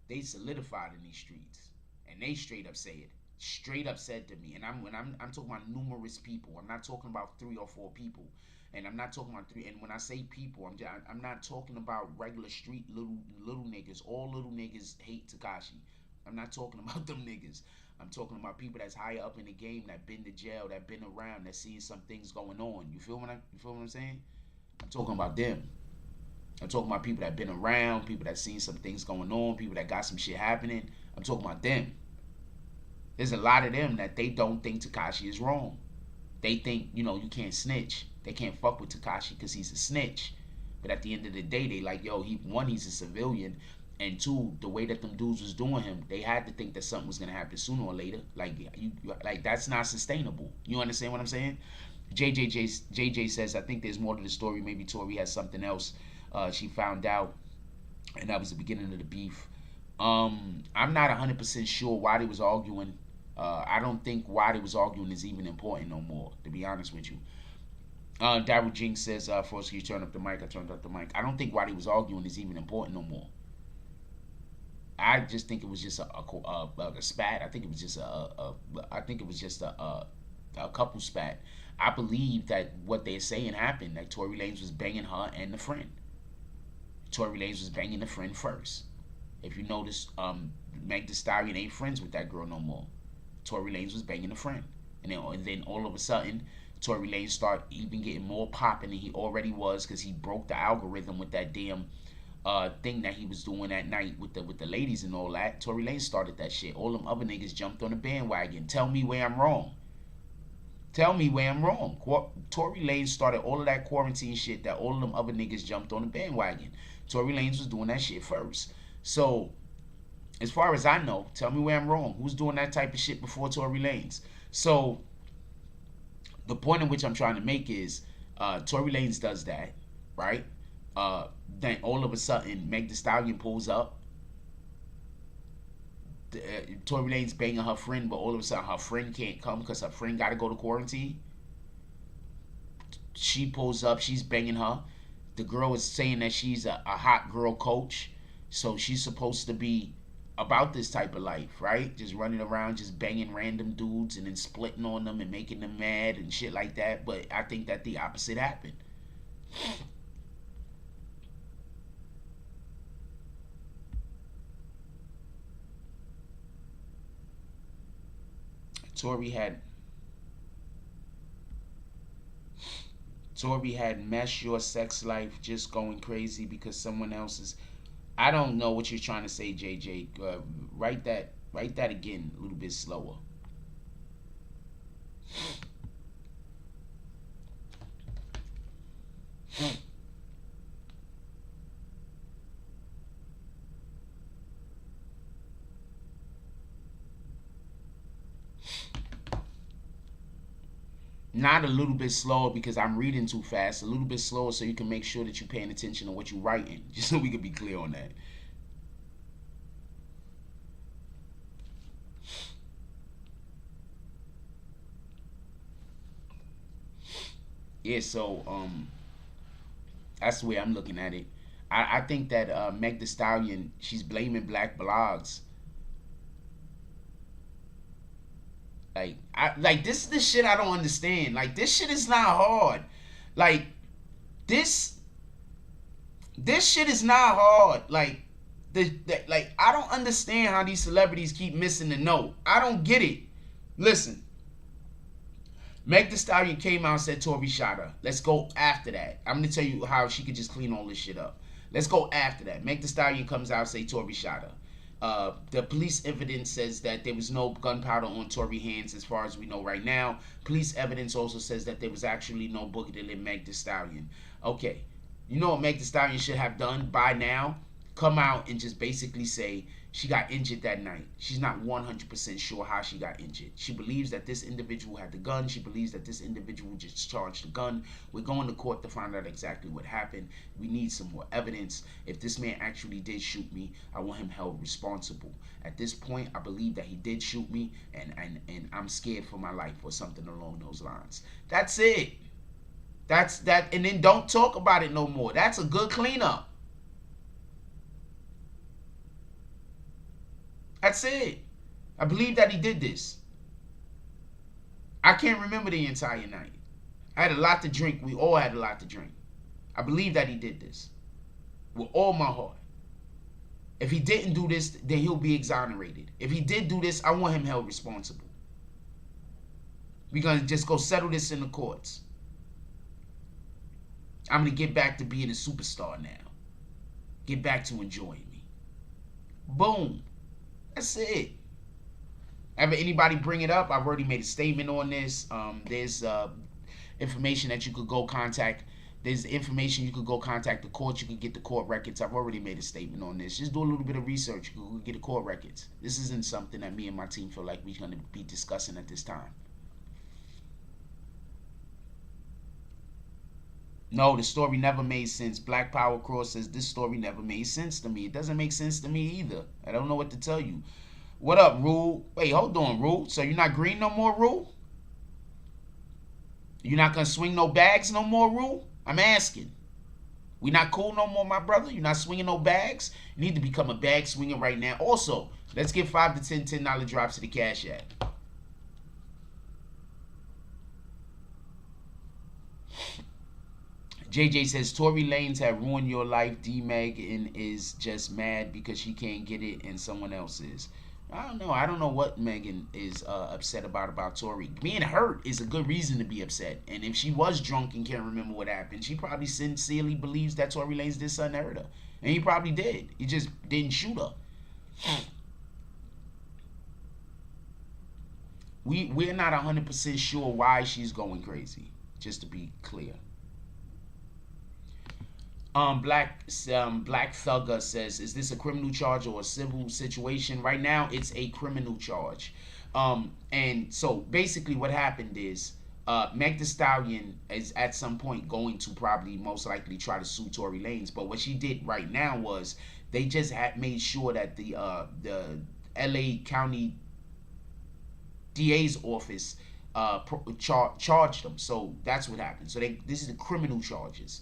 they solidified in these streets, and they straight up say it. Straight up said to me, and I'm talking about numerous people. I'm not talking about 3 or 4 people, and I'm not talking about 3. And when I say people, I'm not talking about regular street little niggas. All little niggas hate Tekashi. I'm not talking about them niggas. I'm talking about people that's higher up in the game, that been to jail, that been around, that seeing some things going on. You feel what I'm saying? I'm talking about them. I'm talking about people that been around, people that seen some things going on, people that got some shit happening. I'm talking about them. There's a lot of them that they don't think Tekashi is wrong. They think, you know, you can't snitch. They can't fuck with Tekashi because he's a snitch. But at the end of the day, they like, yo, he's a civilian. And 2, the way that them dudes was doing him, they had to think that something was gonna happen sooner or later. Like that's not sustainable. You understand what I'm saying? JJ says, I think there's more to the story. Maybe Tory has something else she found out, and that was the beginning of the beef. I'm not 100% sure why they was arguing. I don't think why they was arguing is even important no more, to be honest with you. Daryl Jinx says, first you turn up the mic. I turned up the mic. I don't think why they was arguing is even important no more. I just think it was just a spat. I think it was just a couple spat. I believe that what they're saying happened. That Tory Lanez was banging her and the friend. Tory Lanez was banging the friend first. If you notice, Meg Thee Stallion ain't friends with that girl no more. Tory Lanez was banging the friend, and then all of a sudden, Tory Lanez started even getting more popping than he already was, because he broke the algorithm with that damn thing that he was doing at night with the ladies and all that. Tory Lanez started that shit. All them other niggas jumped on the bandwagon. Tell me where I'm wrong. Tell me where I'm wrong. Tory Lanez started all of that quarantine shit that all of them other niggas jumped on the bandwagon. Tory Lanez was doing that shit first. So, as far as I know, tell me where I'm wrong. Who's doing that type of shit before Tory Lanez? So, the point in which I'm trying to make is, Tory Lanez does that, right? Then all of a sudden, Meg Thee Stallion pulls up. Tory Lanez banging her friend, but all of a sudden her friend can't come because her friend got to go to quarantine. She pulls up, she's banging her. The girl is saying that she's a hot girl coach, so she's supposed to be about this type of life, right? Just running around, just banging random dudes and then splitting on them and making them mad and shit like that. But I think that the opposite happened. Tory had messed your sex life just going crazy because someone else is. I don't know what you're trying to say, JJ. Write that again a little bit slower. Not a little bit slower because I'm reading too fast. A little bit slower so you can make sure that you're paying attention to what you're writing. Just so we can be clear on that. Yeah, so that's the way I'm looking at it. I think that Meg Thee Stallion, she's blaming black blogs. Like this is the shit I don't understand. Like, this shit is not hard. Like, this This shit is not hard. Like, like I don't understand how these celebrities keep missing the note. I don't get it. Listen, Meg Thee Stallion came out and said Tory shot her. Let's go after that. I'm gonna tell you how she could just clean all this shit up. Let's go after that. Meg Thee Stallion comes out and say Tory shot her. The police evidence says that there was no gunpowder on Tory's hands as far as we know right now. Police evidence also says that there was actually no booger in Meg Thee Stallion. Okay, you know what Meg Thee Stallion should have done by now? Come out and just basically say she got injured that night. She's not 100% sure how she got injured. She believes that this individual had the gun. She believes that this individual just charged the gun. We're going to court to find out exactly what happened. We need some more evidence. If this man actually did shoot me, I want him held responsible. At this point, I believe that he did shoot me, and I'm scared for my life or something along those lines. That's it. That's that. And then don't talk about it no more. That's a good cleanup. That's it. I believe that he did this. I can't remember the entire night. I had a lot to drink. We all had a lot to drink. I believe that he did this with all my heart. If he didn't do this, then he'll be exonerated. If he did do this, I want him held responsible. We're going to just go settle this in the courts. I'm going to get back to being a superstar now. Get back to enjoying me. Boom. That's it. Ever anybody bring it up? I've already made a statement on this. There's information that you could go contact. There's information you could go contact the court. You could get the court records. I've already made a statement on this. Just do a little bit of research. You could get the court records. This isn't something that me and my team feel like we're going to be discussing at this time. No, the story never made sense. Black Power Cross says this story never made sense to me. It doesn't make sense to me either. I don't know what to tell you. What up, Rule? Wait, hold on, Rule. So you're not green no more, Rule? You're not going to swing no bags no more, Rule? I'm asking. We not cool no more, my brother? You're not swinging no bags? You need to become a bag swinger right now. Also, let's give 5 to 10 $10 drops to the Cash App. JJ says, Tory Lanez have ruined your life. D-Megan is just mad because she can't get it and someone else is. I don't know. I don't know what Megan is upset about Tory. Being hurt is a good reason to be upset. And if she was drunk and can't remember what happened, she probably sincerely believes that Tory Lanez did something to hurt her. And he probably did. He just didn't shoot her. We're not 100% sure why she's going crazy, just to be clear. Black Thugger says, is this a criminal charge or a civil situation? Right now, it's a criminal charge. And so basically what happened is Meg Thee Stallion is at some point going to probably most likely try to sue Tory Lanez. But what she did right now was they just had made sure that the LA County DA's office charged them. So that's what happened. So this is the criminal charges.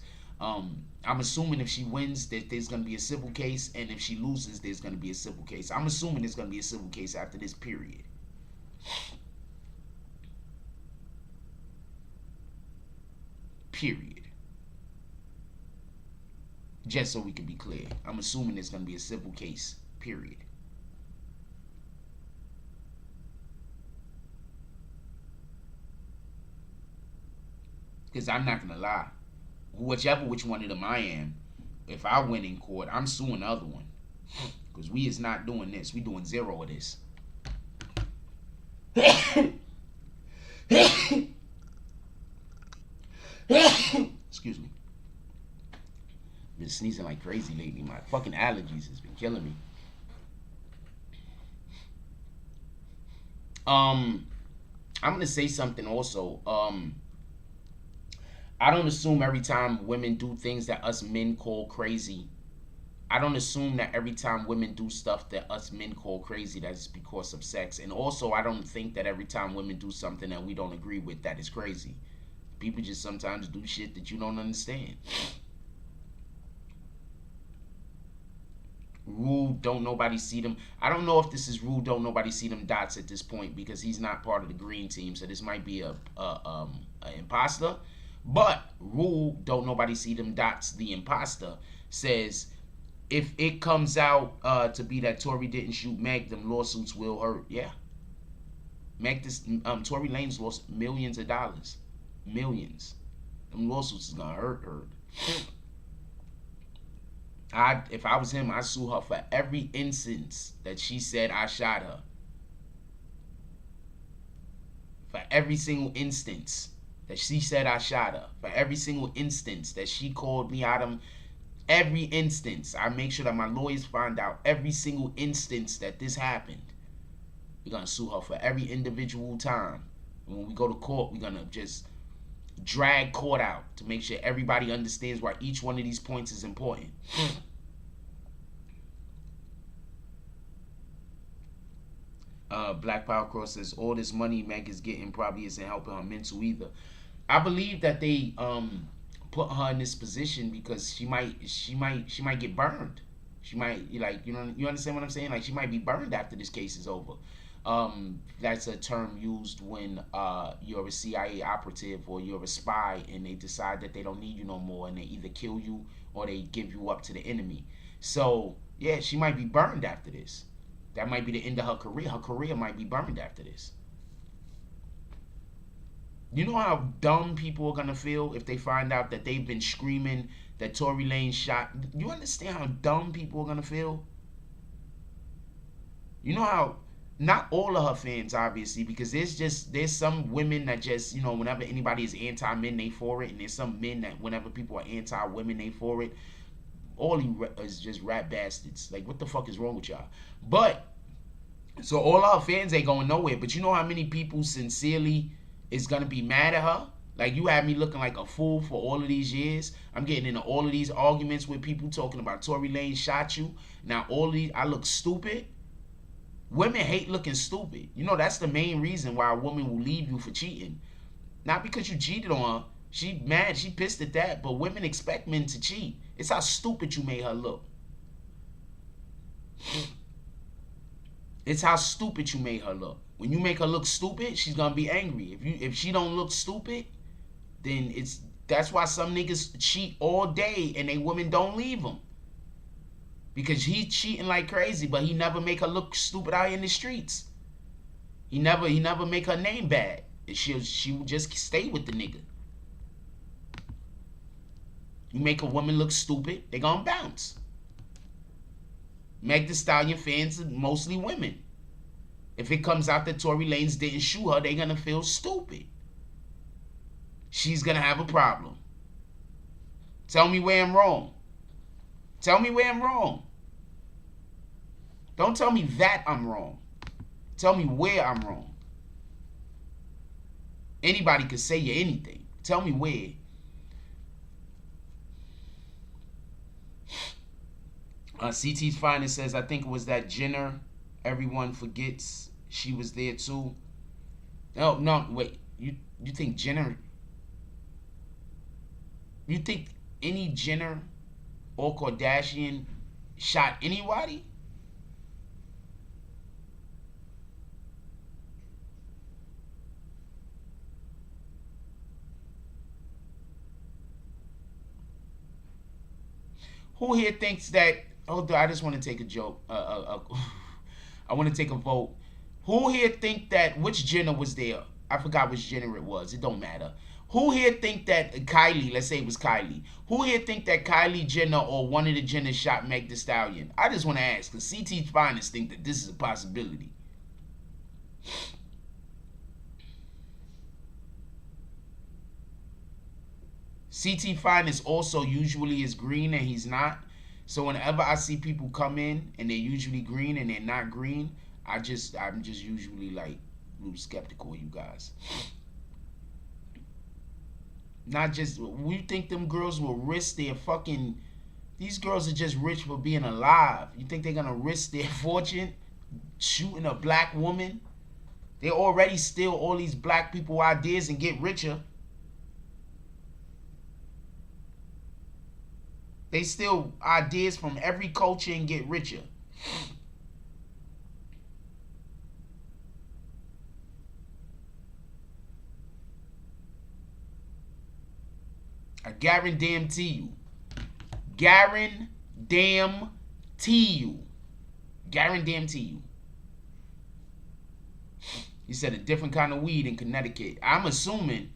I'm assuming if she wins that there's going to be a civil case, and if she loses there's going to be a civil case. I'm assuming there's going to be a civil case after this period. Period. Just so we can be clear. I'm assuming there's going to be a civil case. Period. Because I'm not going to lie. Which one of them I am, if I win in court, I'm suing the other one. Because we is not doing this. We doing zero of this. Excuse me. Been sneezing like crazy lately. My fucking allergies has been killing me. I'm gonna say something also. I don't assume every time women do things that us men call crazy. I don't assume that every time women do stuff that us men call crazy, that is because of sex. And also, I don't think that every time women do something that we don't agree with, that is crazy. People just sometimes do shit that you don't understand. Rule, don't nobody see them. I don't know if this is Rule, don't nobody see them dots at this point, because he's not part of the green team. So this might be a imposter. But Rule, don't nobody see them dots, the imposter, says if it comes out to be that Tory didn't shoot Meg, them lawsuits will hurt. Yeah. Meg, Tory Lanez lost millions of dollars. Millions. Them lawsuits is gonna hurt her. If I was him, I'd sue her for every instance that she said I shot her. For every single instance that she said I shot her. For every single instance that she called me out of. Every instance. I make sure that my lawyers find out every single instance that this happened. We're going to sue her for every individual time. And when we go to court, we're going to just drag court out to make sure everybody understands why each one of these points is important. Black Power Cross says all this money Meg is getting probably isn't helping her mental either. I believe that they put her in this position because she might get burned. She might, like, you understand what I'm saying? Like, she might be burned after this case is over. That's a term used when you're a CIA operative or you're a spy and they decide that they don't need you no more and they either kill you or they give you up to the enemy. So yeah, she might be burned after this. That might be the end of her career. Her career might be burned after this. You know how dumb people are gonna feel if they find out that they've been screaming that Tory Lanez shot? You understand how dumb people are gonna feel? You know how, not all of her fans obviously, because there's some women that just, whenever anybody is anti-men, they for it, and there's some men that whenever people are anti-women, they for it. All he is just rat bastards. Like, what the fuck is wrong with y'all? But so all our fans ain't going nowhere. But you know how many people sincerely is gonna be mad at her? Like, you had me looking like a fool for all of these years. I'm getting into all of these arguments with people talking about Tory Lanez shot you. Now I look stupid. Women hate looking stupid. That's the main reason why a woman will leave you for cheating. Not because you cheated on her. She mad, she pissed at that, but women expect men to cheat. It's how stupid you made her look. It's how stupid you made her look. When you make her look stupid, she's gonna be angry. If she don't look stupid, then that's why some niggas cheat all day and they women don't leave them. Because he's cheating like crazy, but he never make her look stupid out in the streets. He never make her name bad. She will just stay with the nigga. You make a woman look stupid, they gonna bounce. Meg Thee Stallion fans are mostly women. If it comes out that Tory Lanez didn't shoot her, they gonna feel stupid. She's gonna have a problem. Tell me where I'm wrong. Tell me where I'm wrong. Don't tell me that I'm wrong. Tell me where I'm wrong. Anybody could say you anything. Tell me where. CT's Finest says, I think it was that Jenner. Everyone forgets she was there too. No, wait. You think Jenner? You think any Jenner or Kardashian shot anybody? Who here thinks that? Hold on, I just want to take a joke. I want to take a vote. Who here think that, which Jenner was there? I forgot which Jenner it was. It don't matter. Who here think that Kylie, let's say it was Kylie. Who here think that Kylie Jenner or one of the Jenners shot Meg Thee Stallion? I just want to ask, because CT's Finest think that this is a possibility. CT Finest also usually is green and he's not. So whenever I see people come in and they're usually green and they're not green, I'm just usually like a little skeptical of you guys. Not just, we think them girls will risk their fucking, these girls are just rich for being alive. You think they're gonna risk their fortune shooting a black woman? They already steal all these black people ideas and get richer. They steal ideas from every culture and get richer. Guarantee you. Guarantee you. Guarantee you. He said a different kind of weed in Connecticut. I'm assuming.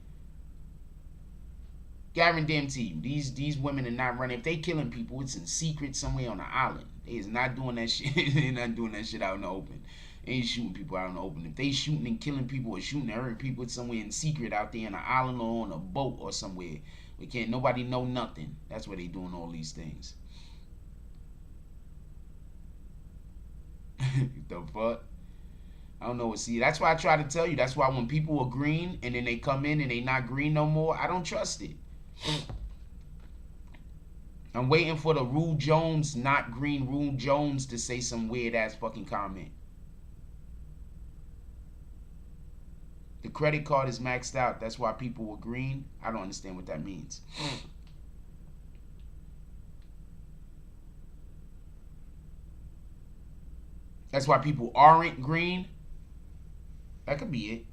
Guarantee you. These women are not running. If they killing people, it's in secret somewhere on the island. They is not doing that shit. They not doing that shit out in the open. They ain't shooting people out in the open. If they shooting and killing people or shooting and hurting people, it's somewhere in secret out there in an island or on a boat or somewhere. We can't nobody know nothing. That's where they doing all these things. The fuck? I don't know what. See, that's why I try to tell you. That's why when people are green and then they come in and they not green no more, I don't trust it. I'm waiting for the Rule Jones, not green Rule Jones, to say some weird ass fucking comment. The credit card is maxed out. That's why people were green. I don't understand what that means. That's why people aren't green. That could be it.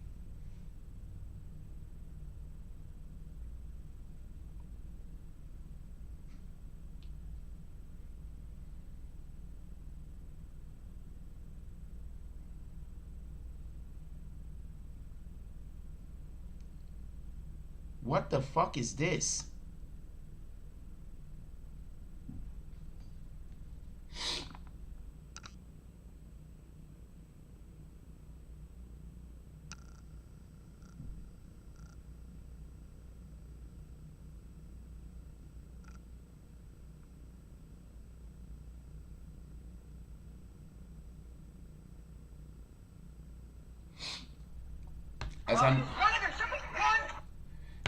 What the fuck is this?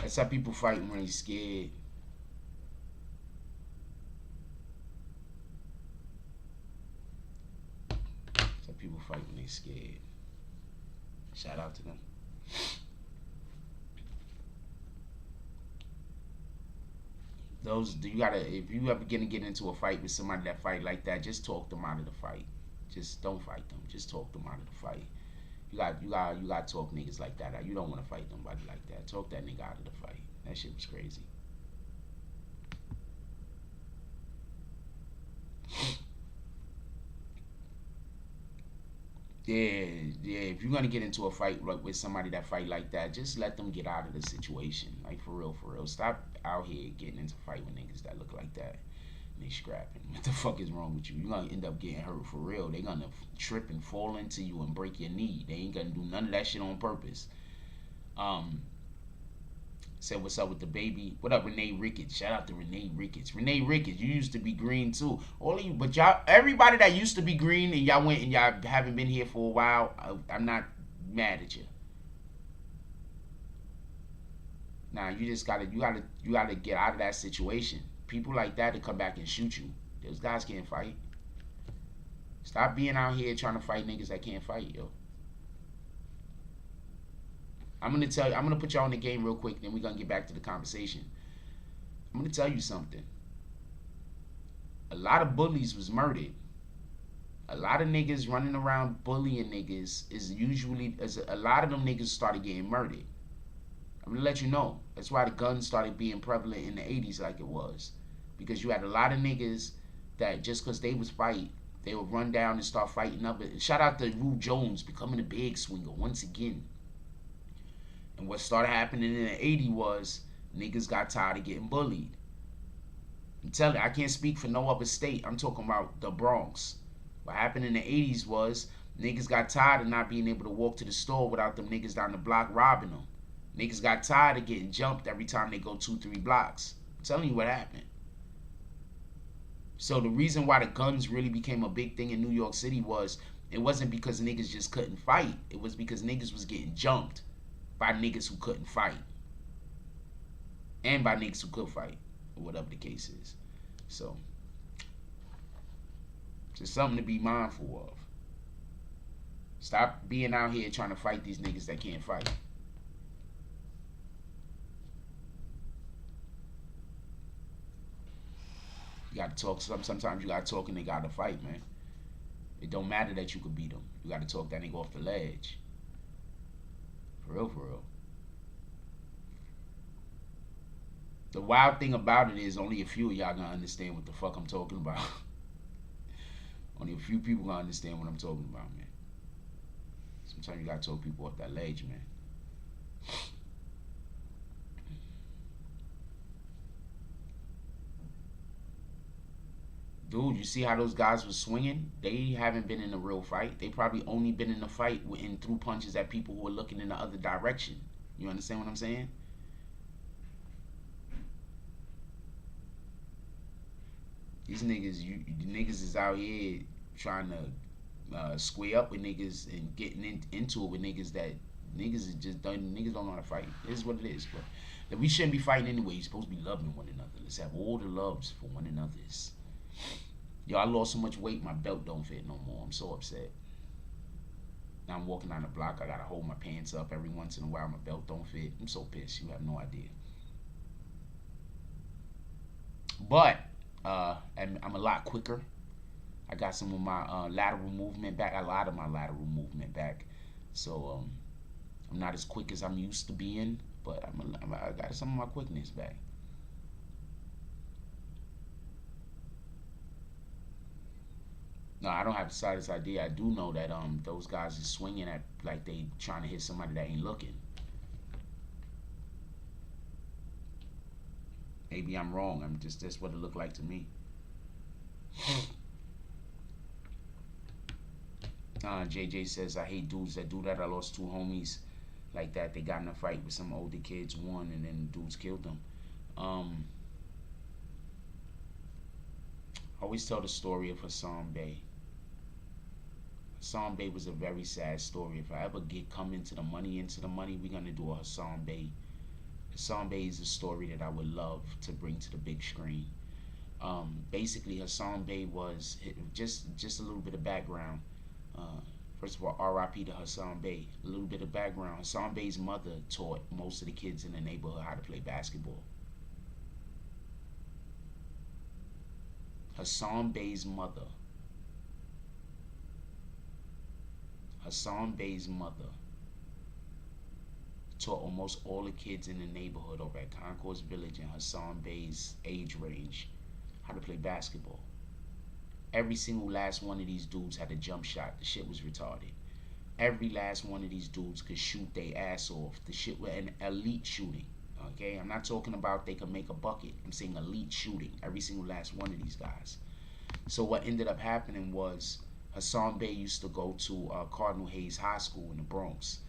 That's how people fight when they're scared. That's how people fight when they're scared. Shout out to them. Those, you gotta, if you ever gonna get into a fight with somebody that fight like that, just talk them out of the fight. Just don't fight them. Just talk them out of the fight. You got to talk niggas like that. You don't want to fight nobody like that. Talk that nigga out of the fight. That shit was crazy. Yeah. If you're gonna get into a fight with somebody that fight like that, just let them get out of the situation. Like for real. Stop out here getting into a fight with niggas that look like that. They scrapping. What the fuck is wrong with you? You're gonna end up getting hurt for real. They gonna trip and fall into you and break your knee. They ain't gonna do none of that shit on purpose. Said what's up with the baby. What up, Renee Ricketts? Shout out to Renee Ricketts. Renee Ricketts, you used to be green too. All of you, but y'all, everybody that used to be green and y'all went and y'all haven't been here for a while, I'm not mad at you. Nah, you just gotta get out of that situation. People like that to come back and shoot you. Those guys can't fight. Stop being out here trying to fight niggas that can't fight, yo. I'm gonna put y'all in the game real quick, then we're gonna get back to the conversation. I'm gonna tell you something. A lot of bullies was murdered. A lot of niggas running around bullying niggas a lot of them niggas started getting murdered. I'm gonna let you know. That's why the guns started being prevalent in the 80s like it was. Because you had a lot of niggas that just because they was fight, they would run down and start fighting up. Shout out to Rue Jones becoming a big swinger once again. And what started happening in the 80s was niggas got tired of getting bullied. I'm telling you, I can't speak for no other state. I'm talking about the Bronx. What happened in the 80s was niggas got tired of not being able to walk to the store without them niggas down the block robbing them. Niggas got tired of getting jumped every time they go 2-3 blocks. I'm telling you what happened. So the reason why the guns really became a big thing in New York City was it wasn't because niggas just couldn't fight. It was because niggas was getting jumped by niggas who couldn't fight. And by niggas who could fight. Or whatever the case is. So, just something to be mindful of. Stop being out here trying to fight these niggas that can't fight. You gotta talk. Sometimes you gotta talk and they gotta fight, man. It don't matter that you could beat them. You gotta talk that nigga off the ledge. For real, for real. The wild thing about it is only a few of y'all gonna understand what the fuck I'm talking about. Only a few people gonna understand what I'm talking about, man. Sometimes you gotta talk people off that ledge, man. Dude, you see how those guys were swinging? They haven't been in a real fight. They probably only been in a fight and threw punches at people who are looking in the other direction. You understand what I'm saying? These niggas, niggas is out here trying to square up with niggas and getting into it with niggas that niggas is just done. Niggas don't know how to fight. It is what it is. But we shouldn't be fighting anyway. You're supposed to be loving one another. Let's have all the loves for one another. Yo, I lost so much weight, my belt don't fit no more. I'm so upset. Now I'm walking down the block. I gotta hold my pants up every once in a while. My belt don't fit. I'm so pissed. You have no idea. But I'm a lot quicker. I got some of my lateral movement back. A lot of my lateral movement back. So I'm not as quick as I'm used to being, but I got some of my quickness back. No, I don't have the slightest idea. I do know that those guys is swinging at like they trying to hit somebody that ain't looking. Maybe I'm wrong. That's what it looked like to me. JJ says, I hate dudes that do that. I lost 2 homies like that. They got in a fight with some older kids, won, and then dudes killed them. I always tell the story of Hassan Bey. Hassan Bey was a very sad story. If I ever come into the money, we're gonna do a Hassan Bey. Hassan Bey is a story that I would love to bring to the big screen. Basically, Hassan Bey was just a little bit of background. First of all, R.I.P. to Hassan Bey. A little bit of background. Hassan Bey's mother taught most of the kids in the neighborhood how to play basketball. Hassan Bey's mother taught almost all the kids in the neighborhood over at Concourse Village in Hassan Bey's age range how to play basketball. Every single last one of these dudes had a jump shot. The shit was retarded. Every last one of these dudes could shoot their ass off. The shit was an elite shooting. Okay, I'm not talking about they can make a bucket. I'm saying elite shooting. Every single last one of these guys. So what ended up happening was Hassan Bey used to go to Cardinal Hayes High School in the Bronx.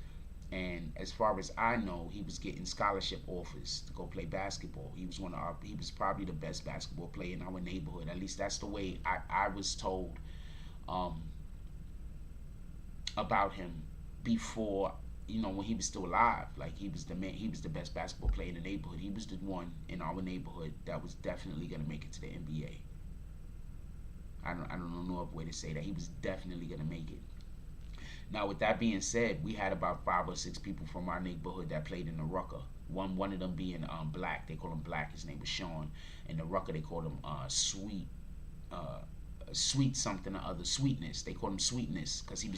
And as far as I know, he was getting scholarship offers to go play basketball. He was probably the best basketball player in our neighborhood. At least that's the way I was told about him before, when he was still alive. Like, he was the man. He was the best basketball player in the neighborhood. He was the one in our neighborhood that was definitely gonna make it to the NBA. I don't know no other way to say that. He was definitely gonna make it. Now, with that being said, we had about 5 or 6 people from our neighborhood that played in the Rucker. One of them being Black. They call him Black. His name was Sean. In the Rucker, they called him Sweet something or other. Sweetness. They called him Sweetness because he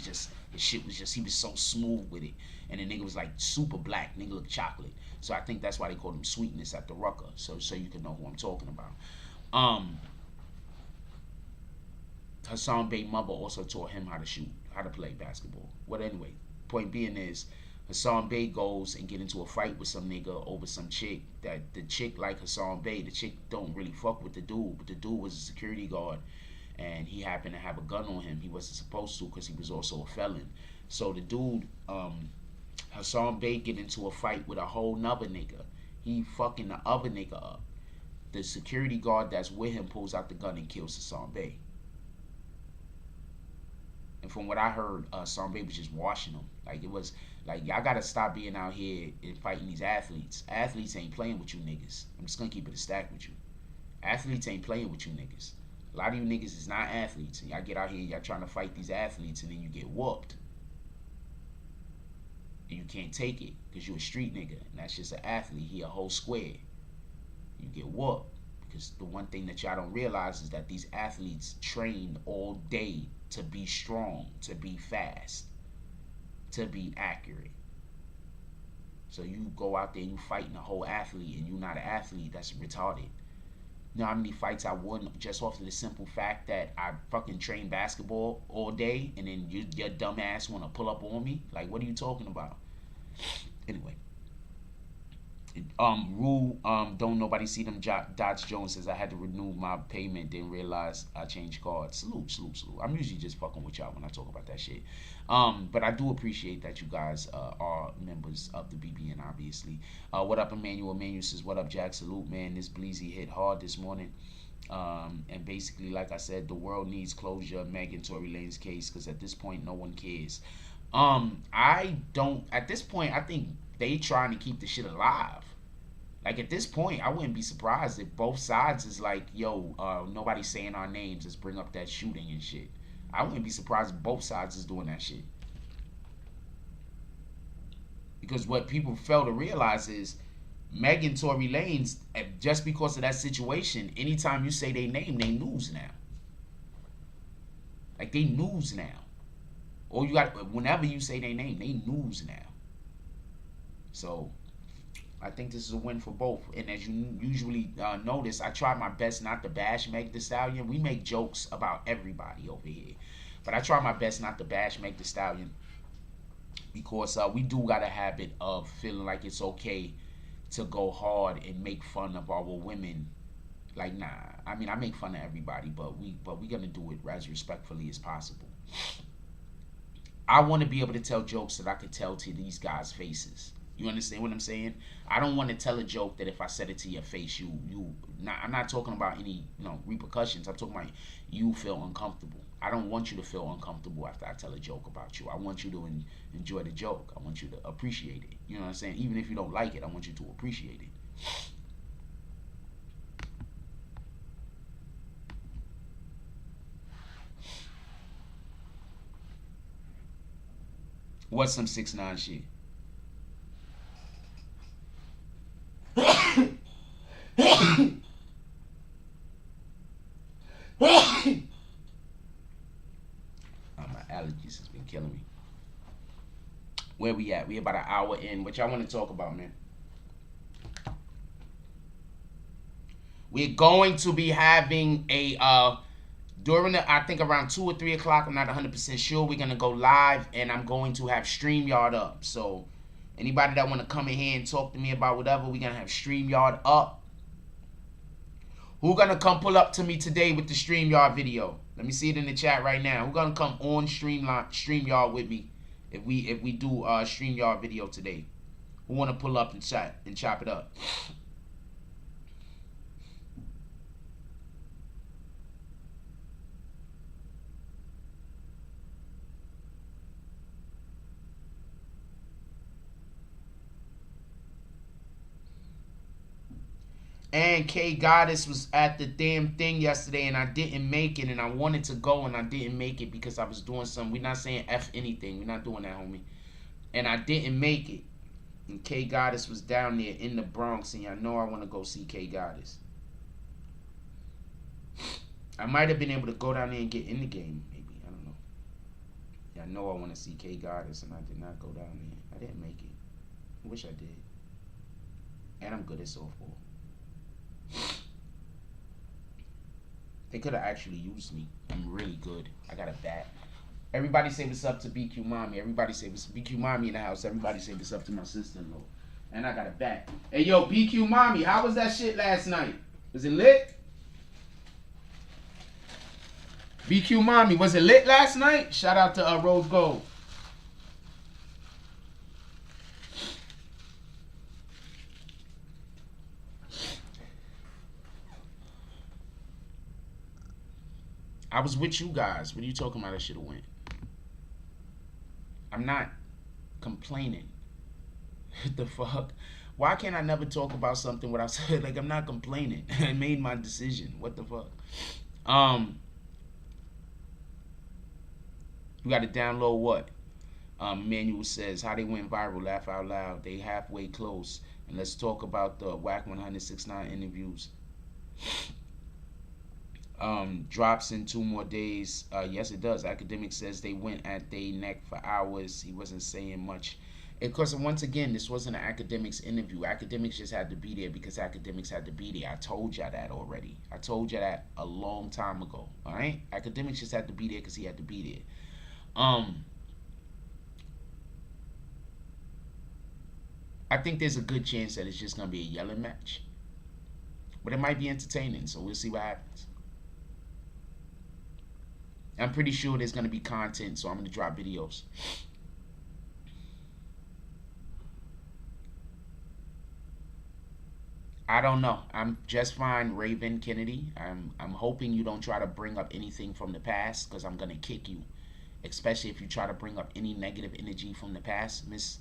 was so smooth with it. And the nigga was like super black. Nigga looked chocolate. So I think that's why they called him Sweetness at the Rucker. So you can know who I'm talking about. Hassan Bey mother also taught him how to shoot, how to play basketball. Well, anyway, point being is Hassan Bey goes and get into a fight with some nigga over some chick. That the chick like Hassan Bey, the chick don't really fuck with the dude, but the dude was a security guard, and he happened to have a gun on him. He wasn't supposed to because he was also a felon. So the dude, Hassan Bey, get into a fight with a whole nother nigga. He fucking the other nigga up. The security guard that's with him pulls out the gun and kills Hassan Bey. And from what I heard, Hassan Bey was just washing them. Like, it was like, y'all gotta stop being out here and fighting these athletes. Athletes ain't playing with you niggas. I'm just gonna keep it a stack with you. Athletes ain't playing with you niggas. A lot of you niggas is not athletes, and y'all get out here, y'all trying to fight these athletes, and then you get whooped. And you can't take it because you a street nigga, and that's just an athlete. He a whole square. You get whooped because the one thing that y'all don't realize is that these athletes train all day to be strong, to be fast, to be accurate. So you go out there and you fighting a whole athlete and you're not an athlete. That's retarded. You know how many fights I won just off of the simple fact that I fucking train basketball all day and then your dumb ass want to pull up on me? Like, what are you talking about? Anyway. Rule, don't nobody see them. Dodge Jones says I had to renew my payment, didn't realize I changed cards. Salute. I'm usually just fucking with y'all when I talk about that shit. But I do appreciate that you guys are members of the BBN, obviously. What up, Emmanuel? Emmanuel says, what up, Jack? Salute, man. This Bleezy hit hard this morning. And basically, like I said, the world needs closure of Megan Tory Lane's case, because at this point, no one cares. At this point, I think they trying to keep the shit alive. Like, at this point, I wouldn't be surprised if both sides is like, yo, nobody's saying our names, let's bring up that shooting and shit. I wouldn't be surprised if both sides is doing that shit. Because what people fail to realize is Megan Tory Lane's, just because of that situation, anytime you say their name, they news now. Like, they news now. Or you got, whenever you say their name, they news now. So I think this is a win for both. And as you usually notice, I try my best not to bash Meg Thee Stallion. We make jokes about everybody over here, but I try my best not to bash Meg Thee Stallion, because we do got a habit of feeling like it's okay to go hard and make fun of our women. Like, nah, I mean, I make fun of everybody, but we gonna do it as respectfully as possible. I want to be able to tell jokes that I could tell to these guys' faces. You understand what I'm saying? I don't want to tell a joke that if I said it to your face, I'm not talking about any, repercussions. I'm talking about you feel uncomfortable. I don't want you to feel uncomfortable after I tell a joke about you. I want you to enjoy the joke. I want you to appreciate it. You know what I'm saying? Even if you don't like it, I want you to appreciate it. What's some 6ix9ine shit? My allergies has been killing me. Where we at? We about an hour in. What y'all want to talk about, man? We're going to be having a during the, I think around 2 or 3 o'clock. I'm not 100% sure. We're gonna go live, and I'm going to have StreamYard up. So anybody that want to come in here and talk to me about whatever, we're gonna have StreamYard up. Who gonna come pull up to me today with the StreamYard video? Let me see it in the chat right now. Who gonna come on StreamYard with me if we do StreamYard video today? Who wanna pull up and chat and chop it up? And K Goddess was at the damn thing yesterday, and I didn't make it, and I wanted to go, and I didn't make it because I was doing something. We're not saying F anything. We're not doing that, homie. And I didn't make it. And K Goddess was down there in the Bronx, and y'all know I want to go see K Goddess. I might have been able to go down there and get in the game, maybe. I don't know. Y'all know I want to see K Goddess, and I did not go down there. I didn't make it. I wish I did. And I'm good at softball. They could have actually used me. I'm really good. I got a bat. Everybody say what's up to BQ Mommy. Everybody say what's up. BQ Mommy in the house. Everybody say what's up to my sister-in-law. And I got a bat. Hey, yo, BQ Mommy, how was that shit last night? Was it lit? BQ Mommy, was it lit last night? Shout out to Rose Gold. I was with you guys. What are you talking about? I should have went. I'm not complaining. What the fuck? Why can't I never talk about something without saying, like, I'm not complaining? I made my decision. What the fuck? You got to download what? Manuel says, how they went viral, laugh out loud. They halfway close. And let's talk about the Whack 100 6ix9ine interviews. Drops in 2 more days. Yes, it does. Academic says they went at their neck for hours. He wasn't saying much. Because once again, this wasn't an academics interview. Academics just had to be there because academics had to be there. I told y'all that already. I told you that a long time ago. All right, academics just had to be there because he had to be there. I think there's a good chance that it's just gonna be a yelling match, but it might be entertaining. So we'll see what happens. I'm pretty sure there's gonna be content, so I'm gonna drop videos. I don't know. I'm just fine, Raven Kennedy. I'm hoping you don't try to bring up anything from the past, because I'm gonna kick you. Especially if you try to bring up any negative energy from the past, Miss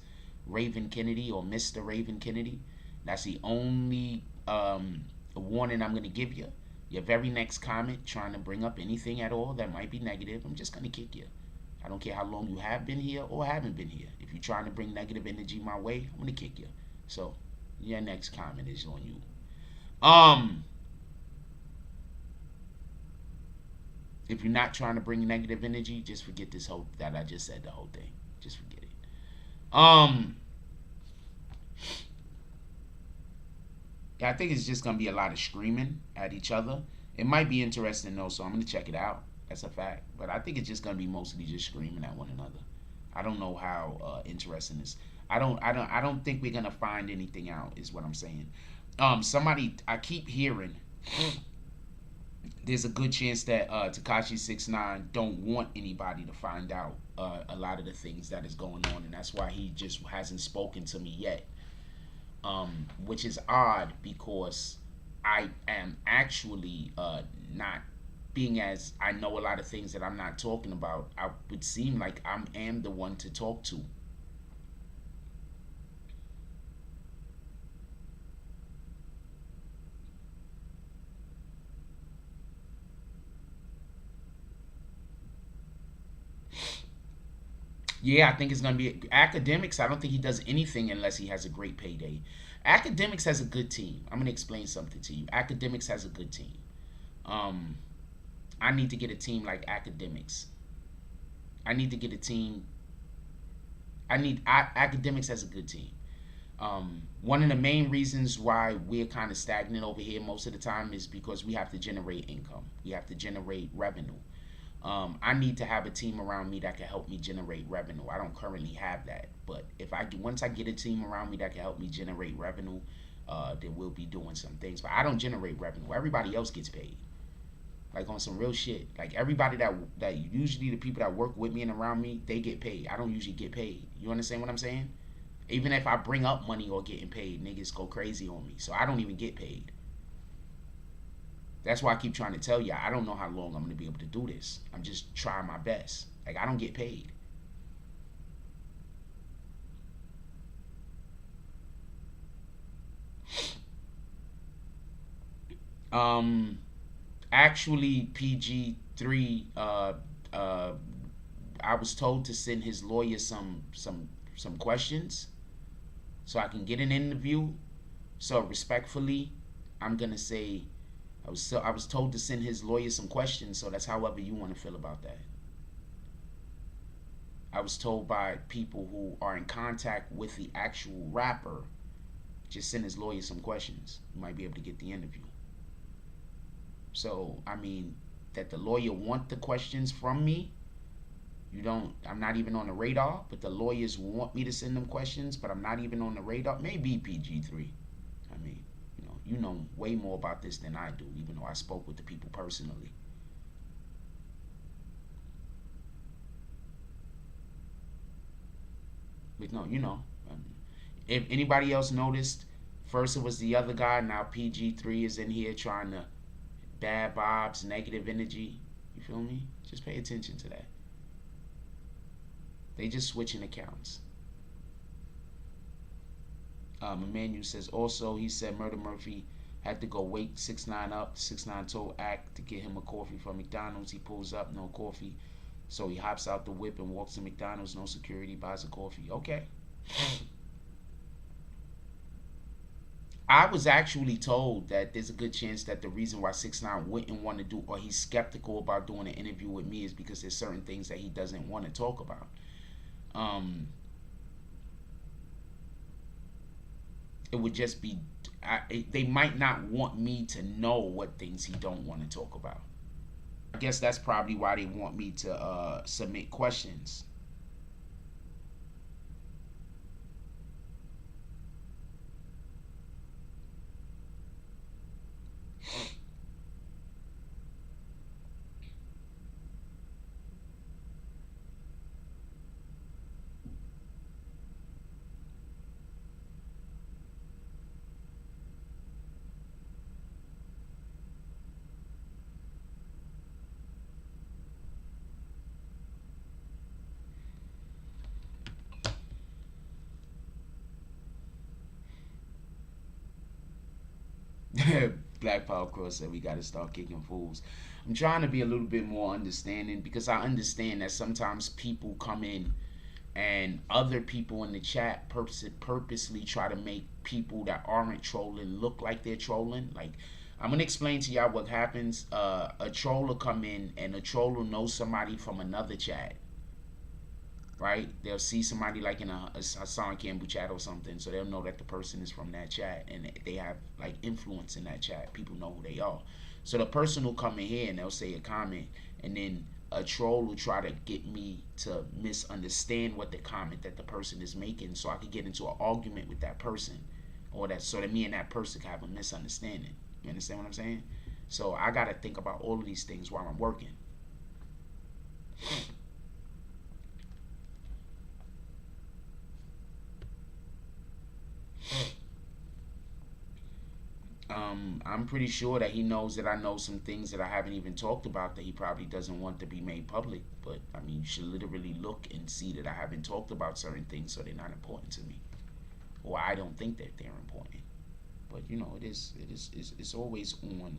Raven Kennedy or Mr. Raven Kennedy. That's the only warning I'm gonna give you. Your very next comment trying to bring up anything at all that might be negative, I'm just gonna kick you. I don't care how long you have been here or haven't been here. If you're trying to bring negative energy my way, I'm gonna kick you. So your next comment is on you. If you're not trying to bring negative energy, just forget this whole that I just said, the whole thing. Just forget it. I think it's just gonna be a lot of screaming at each other. It might be interesting though, so I'm gonna check it out. That's a fact. But I think it's just gonna be mostly just screaming at one another. I don't know how interesting this. I don't think we're gonna find anything out, is what I'm saying. Somebody, I keep hearing there's a good chance that Tekashi 6ix9ine don't want anybody to find out a lot of the things that is going on, and that's why he just hasn't spoken to me yet. Which is odd, because I am actually not, being as I know a lot of things that I'm not talking about, I would seem like I am the one to talk to. Yeah, I think it's going to be academics. I don't think he does anything unless he has a great payday. Academics has a good team. I'm going to explain something to you. Academics has a good team. I need to get a team like academics. I need to get a team. Academics has a good team. One of the main reasons why we're kind of stagnant over here most of the time is because we have to generate income. We have to generate revenue. I need to have a team around me that can help me generate revenue. I don't currently have that, but once I get a team around me that can help me generate revenue, then we'll be doing some things. But I don't generate revenue. Everybody else gets paid, like on some real shit. Like everybody that usually the people that work with me and around me, they get paid. I don't usually get paid. You understand what I'm saying? Even if I bring up money or getting paid, niggas go crazy on me. So I don't even get paid. That's why I keep trying to tell you, I don't know how long I'm going to be able to do this. I'm just trying my best. Like, I don't get paid. Actually, PG3, I was told to send his lawyer some questions so I can get an interview. So respectfully, I'm going to say, I was told to send his lawyer some questions, so that's however you want to feel about that. I was told by people who are in contact with the actual rapper, just send his lawyer some questions. You might be able to get the interview. So, I mean, that the lawyer want the questions from me, I'm not even on the radar, but the lawyers want me to send them questions, but I'm not even on the radar. Maybe PG3. I mean, you know way more about this than I do, even though I spoke with the people personally. But no, if anybody else noticed, first it was the other guy, now PG3 is in here trying to bad vibes, negative energy. You feel me? Just pay attention to that. They just switching accounts. Emmanuel says also, he said Murder Murphy had to go wake 6ix9ine up. 6ix9ine told Act to get him a coffee from McDonald's. He pulls up, no coffee. So he hops out the whip and walks to McDonald's, no security, buys a coffee. Okay. I was actually told that there's a good chance that the reason why 6ix9ine wouldn't want to do, or he's skeptical about doing an interview with me, is because there's certain things that he doesn't want to talk about. it would just be, they might not want me to know what things he don't want to talk about. I guess that's probably why they want me to submit questions. Black Power Cross said we got to start kicking fools. I'm trying to be a little bit more understanding, because I understand that sometimes people come in and other people in the chat purposely try to make people that aren't trolling look like they're trolling. Like, I'm gonna explain to y'all what happens. A troll will come in, and a troll will know somebody from another chat, right? They'll see somebody like in a Hassan Campbell chat or something, so they'll know that the person is from that chat, and they have like influence in that chat. People know who they are. So the person will come in here and they'll say a comment, and then a troll will try to get me to misunderstand what the comment that the person is making, so I could get into an argument with that person, or that, so that me and that person can have a misunderstanding. You understand what I'm saying? So I gotta think about all of these things while I'm working. I'm pretty sure that he knows that I know some things that I haven't even talked about that he probably doesn't want to be made public. But I mean, you should literally look and see that I haven't talked about certain things, so they're not important to me, or I don't think that they're important. But you know, it's always on.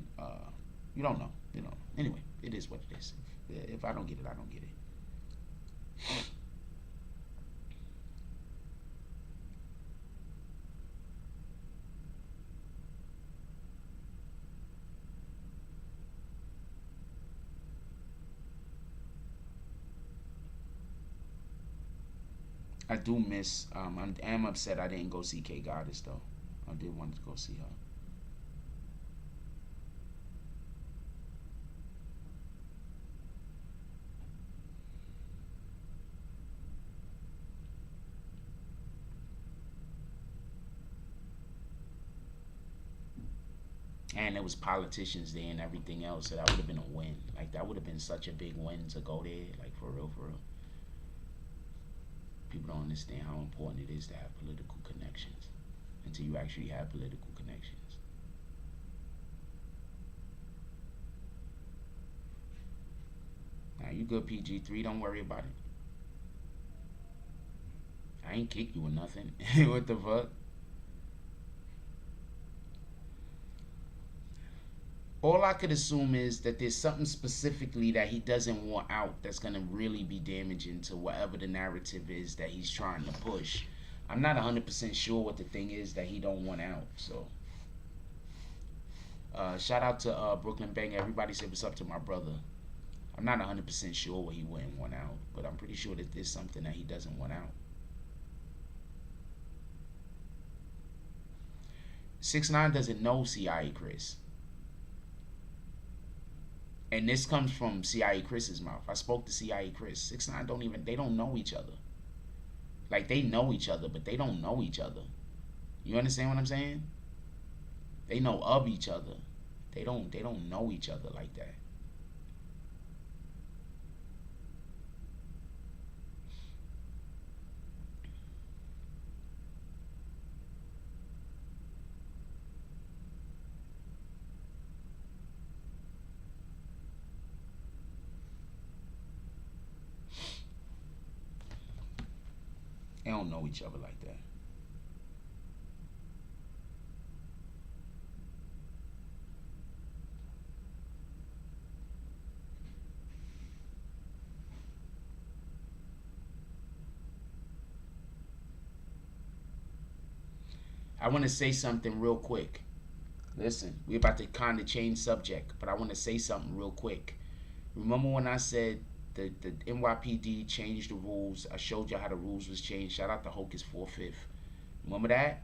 You don't know, you know. Anyway, it is what it is. If I don't get it, I don't get it. I do miss. I'm upset I didn't go see K Goddess though. I did want to go see her. And there was politicians there and everything else, so that would have been a win. Like, that would have been such a big win to go there. Like, for real, for real. People don't understand how important it is to have political connections until you actually have political connections. Now, you good, PG3, don't worry about it. I ain't kick you or nothing. What the fuck? All I could assume is that there's something specifically that he doesn't want out that's going to really be damaging to whatever the narrative is that he's trying to push. I'm not 100% sure what the thing is that he don't want out. So, shout out to Brooklyn Bang. Everybody said what's up to my brother. I'm not 100% sure what he wouldn't want out, but I'm pretty sure that there's something that he doesn't want out. 6ix9ine doesn't know CIA Chris. And this comes from CIA Chris's mouth. I spoke to CIA Chris. 6ix9ine they don't know each other. Like, they know each other, but they don't know each other. You understand what I'm saying? They know of each other. They don't know each other like that. They don't know each other like that. I want to say something real quick. Listen, we're about to kind of change subject, but I want to say something real quick. Remember when I said the NYPD changed the rules? I showed you how the rules was changed. Shout out to Hocus 4/5. Remember that?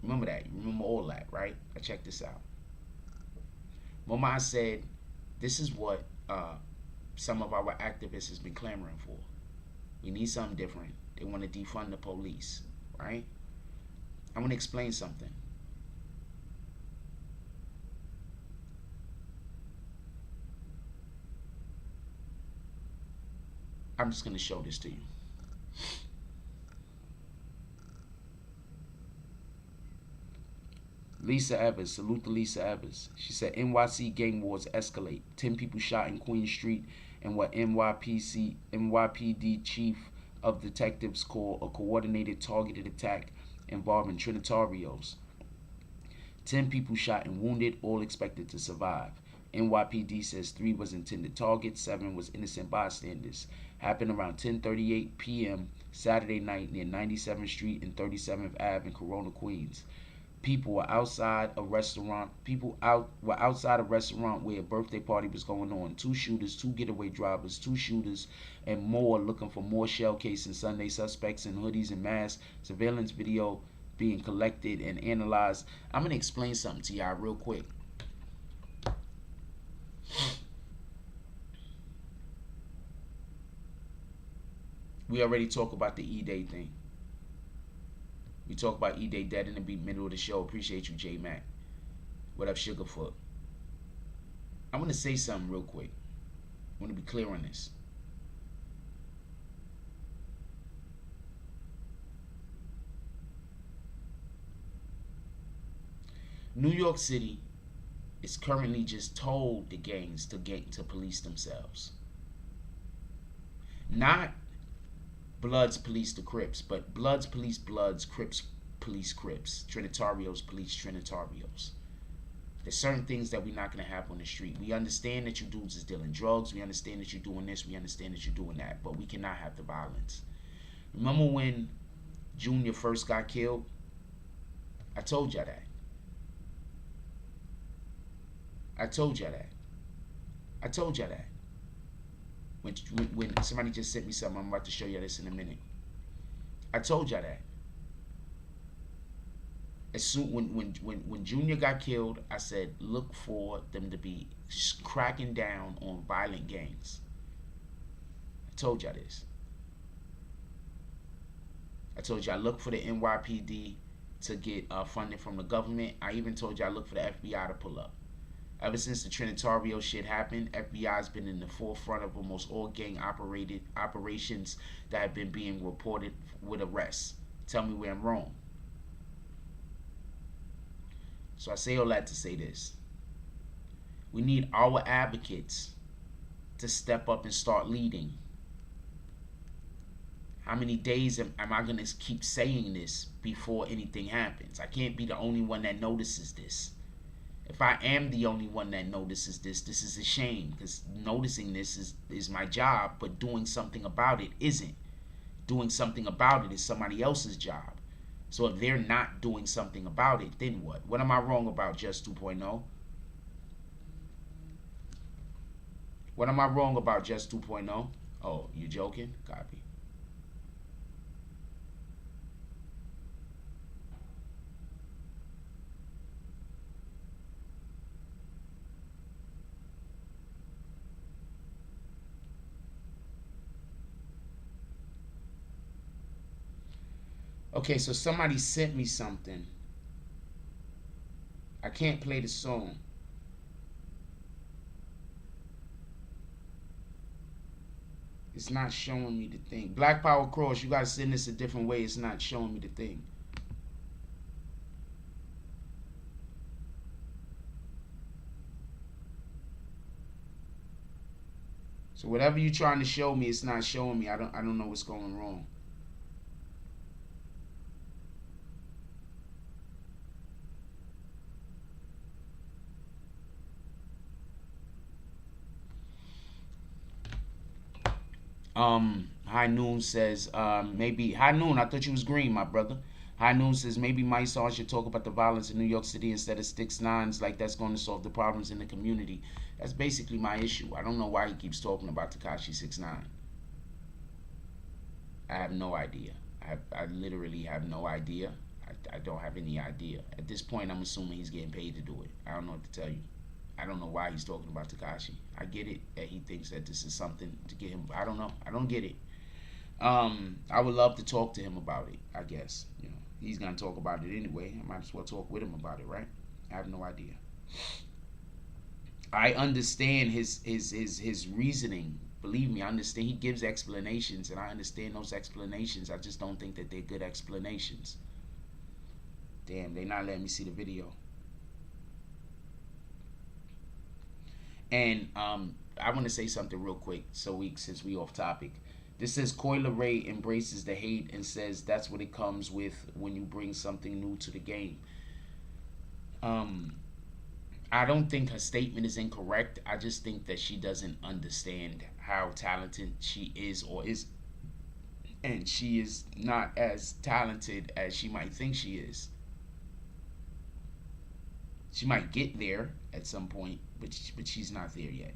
Remember that. You remember all that, right? Now check this out. Mama said, this is what some of our activists has been clamoring for. We need something different. They want to defund the police, right? I want to explain something. I'm just going to show this to you. Lisa Evers, salute to Lisa Evers. She said NYC gang wars escalate. 10 people shot in Queen Street in what NYPD chief of detectives call a coordinated targeted attack involving Trinitarios. 10 people shot and wounded, all expected to survive. NYPD says 3 was intended targets, 7 was innocent bystanders. Happened around 10:38 p.m. Saturday night near 97th Street and 37th Ave in Corona, Queens. People were outside a restaurant. Were outside a restaurant where a birthday party was going on. 2 shooters, 2 getaway drivers, 2 shooters, and more looking for more shell casings. Sunday suspects in hoodies and masks. Surveillance video being collected and analyzed. I'm gonna explain something to y'all real quick. We already talked about the E-Day thing. We talk about E-Day dead in the middle of the show. Appreciate you, J-Mac. What up, Sugarfoot? I want to say something real quick. I want to be clear on this. New York City is currently just told the gangs to police themselves. Not Bloods police the Crips, but Bloods police Bloods, Crips police Crips, Trinitarios police Trinitarios. There's certain things that we're not going to have on the street. We understand that you dudes is dealing drugs. We understand that you're doing this. We understand that you're doing that. But we cannot have the violence. Remember when Junior first got killed? I told y'all that. I told y'all that. I told y'all that. When somebody just sent me something, I'm about to show you this in a minute. I told y'all that. As soon when Junior got killed, I said look for them to be cracking down on violent gangs. I told y'all this. I told y'all look for the NYPD to get funding from the government. I even told y'all look for the FBI to pull up. Ever since the Trinitario shit happened, FBI's been in the forefront of almost all gang operations that have been being reported with arrests. Tell me where I'm wrong. So I say all that to say this. We need our advocates to step up and start leading. How many days am I going to keep saying this before anything happens? I can't be the only one that notices this. If I am the only one that notices this, this is a shame, because noticing this is my job, but doing something about it isn't. Doing something about it is somebody else's job. So if they're not doing something about it, then what? What am I wrong about Just 2.0? What am I wrong about Just 2.0? Oh, you joking? Copy. Okay, so somebody sent me something. I can't play the song. It's not showing me the thing. Black Power Cross, you guys send this a different way. It's not showing me the thing. So whatever you're trying to show me, it's not showing me. I don't know what's going wrong. High Noon says, maybe High Noon, I thought you was green, my brother. High Noon says maybe my son should talk about the violence in New York City instead of 6ix9ine, like that's going to solve the problems in the community. That's basically my issue. I don't know why he keeps talking about Tekashi 6ix9ine. I have no idea. I literally have no idea. I don't have any idea. At this point, I'm assuming he's getting paid to do it. I don't know what to tell you. I don't know why he's talking about Tekashi. I get it that he thinks that this is something to get him. I don't know. I don't get it. I would love to talk to him about it. I guess he's gonna talk about it anyway. I might as well talk with him about it, right? I have no idea. I understand his reasoning. Believe me, I understand. He gives explanations, and I understand those explanations. I just don't think that they're good explanations. Damn, they not letting me see the video. And I want to say something real quick, since we off topic. This says Coi Leray embraces the hate and says that's what it comes with when you bring something new to the game. I don't think her statement is incorrect. I just think that she doesn't understand how talented she is or is, and she is not as talented as she might think she is. She might get there at some point, but she's not there yet.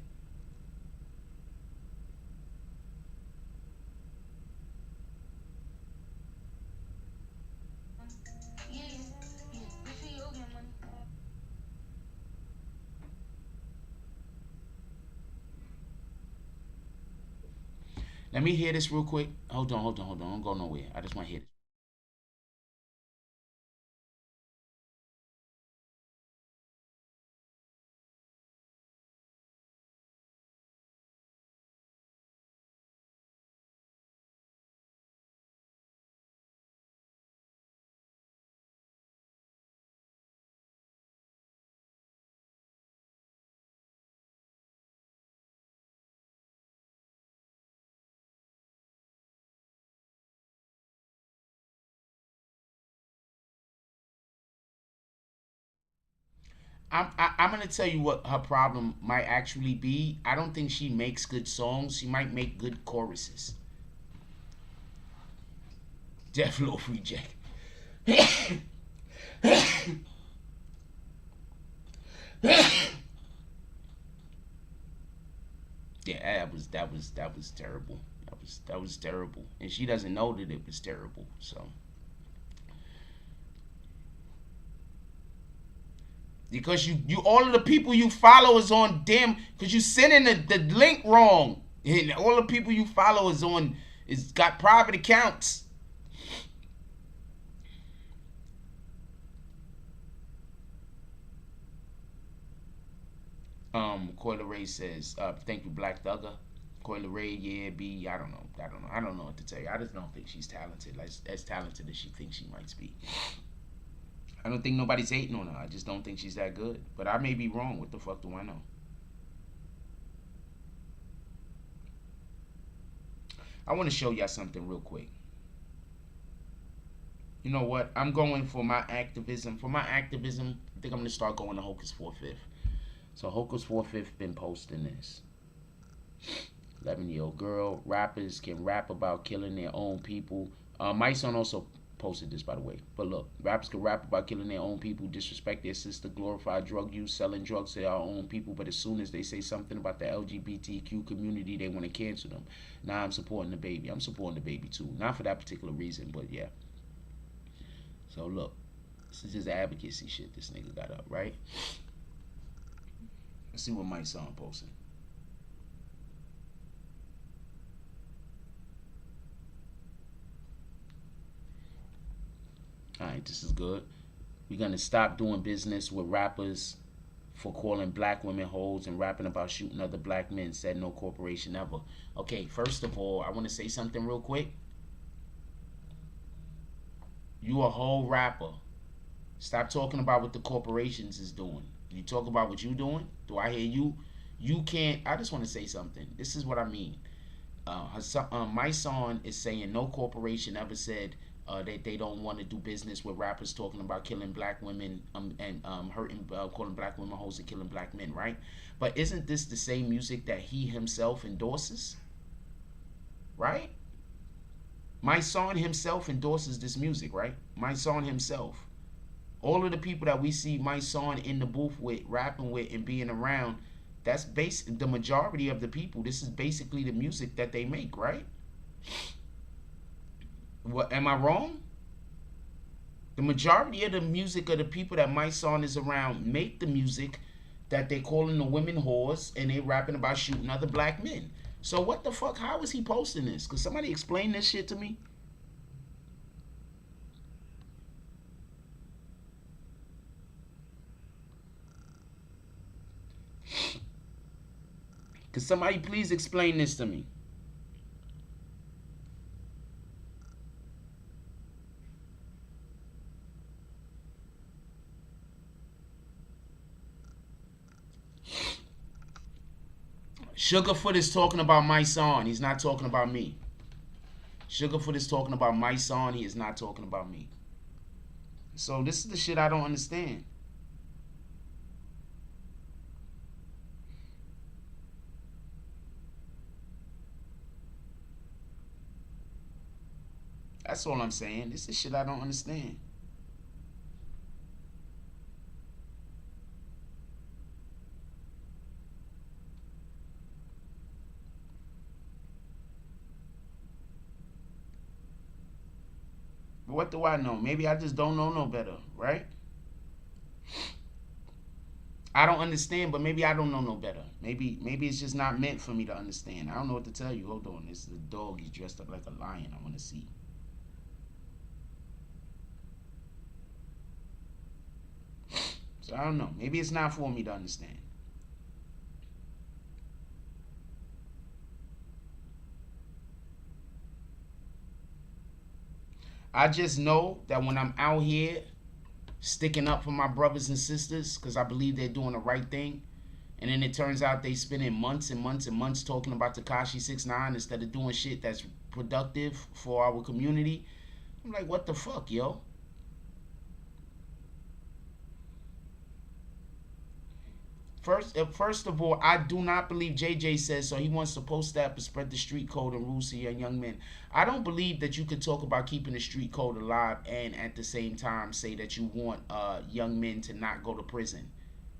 Let me hear this real quick. Hold on. Don't go nowhere. I just want to hear it. I'm gonna tell you what her problem might actually be. I don't think she makes good songs. She might make good choruses. Death Loaf reject. Yeah, that was terrible. That was terrible, and she doesn't know that it was terrible. So. Because you all of the people you follow is on damn, because you sending the link wrong, and all the people you follow is got private accounts. Coi Leray says, thank you, Black Thugger. Coi Leray, yeah, B, I don't know what to tell you. I just don't think she's talented, as talented as she thinks she might be. I don't think nobody's hating on her. I just don't think she's that good. But I may be wrong. What the fuck do I know? I want to show y'all something real quick. You know what? I'm going for my activism. For my activism, I think I'm going to start going to Hocus 4/5. So Hocus 4/5 been posting this. 11-year-old girl. Rappers can rap about killing their own people. My son also posted this, by the way. But look, rappers can rap about killing their own people, disrespect their sister, glorify drug use, selling drugs to our own people, but as soon as they say something about the LGBTQ community, they want to cancel them. Now I'm supporting the baby. I'm supporting the baby too. Not for that particular reason, but yeah. So look, this is just advocacy shit this nigga got up, right? Let's see what my son posting. Alright, this is good. We're going to stop doing business with rappers for calling black women hoes and rapping about shooting other black men. Said no corporation ever. Okay, first of all, I want to say something real quick. You a whole rapper. Stop talking about what the corporations is doing. You talk about what you doing. Do I hear you? You can't. I just want to say something. This is what I mean. My son is saying no corporation ever said that they don't want to do business with rappers talking about killing black women and hurting, calling black women hoes and killing black men, right? But isn't this the same music that he himself endorses? Right? My son himself endorses this music, right? My son himself. All of the people that we see my son in the booth with, rapping with, and being around, that's the majority of the people. This is basically the music that they make, right? What, am I wrong? The majority of the music of the people that my son is around make the music that they calling the women whores and they rapping about shooting other black men. So what the fuck? How is he posting this? Could somebody explain this shit to me? Could somebody please explain this to me? Sugarfoot is talking about my son. He's not talking about me. Sugarfoot is talking about my son. He is not talking about me. So this is the shit I don't understand. That's all I'm saying. This is shit I don't understand. What do I know? Maybe I just don't know no better, right? I don't understand, but maybe I don't know no better. Maybe it's just not meant for me to understand. I don't know what to tell you. Hold on. This is the dog. He's dressed up like a lion. I want to see. So I don't know. Maybe it's not for me to understand. I just know that when I'm out here sticking up for my brothers and sisters, because I believe they're doing the right thing, and then it turns out they spending months and months and months talking about Tekashi 6ix9ine instead of doing shit that's productive for our community. I'm like, what the fuck, yo? First of all, I do not believe JJ says so. He wants to post that and spread the street code and rules to young men. I don't believe that you could talk about keeping the street code alive and at the same time say that you want young men to not go to prison.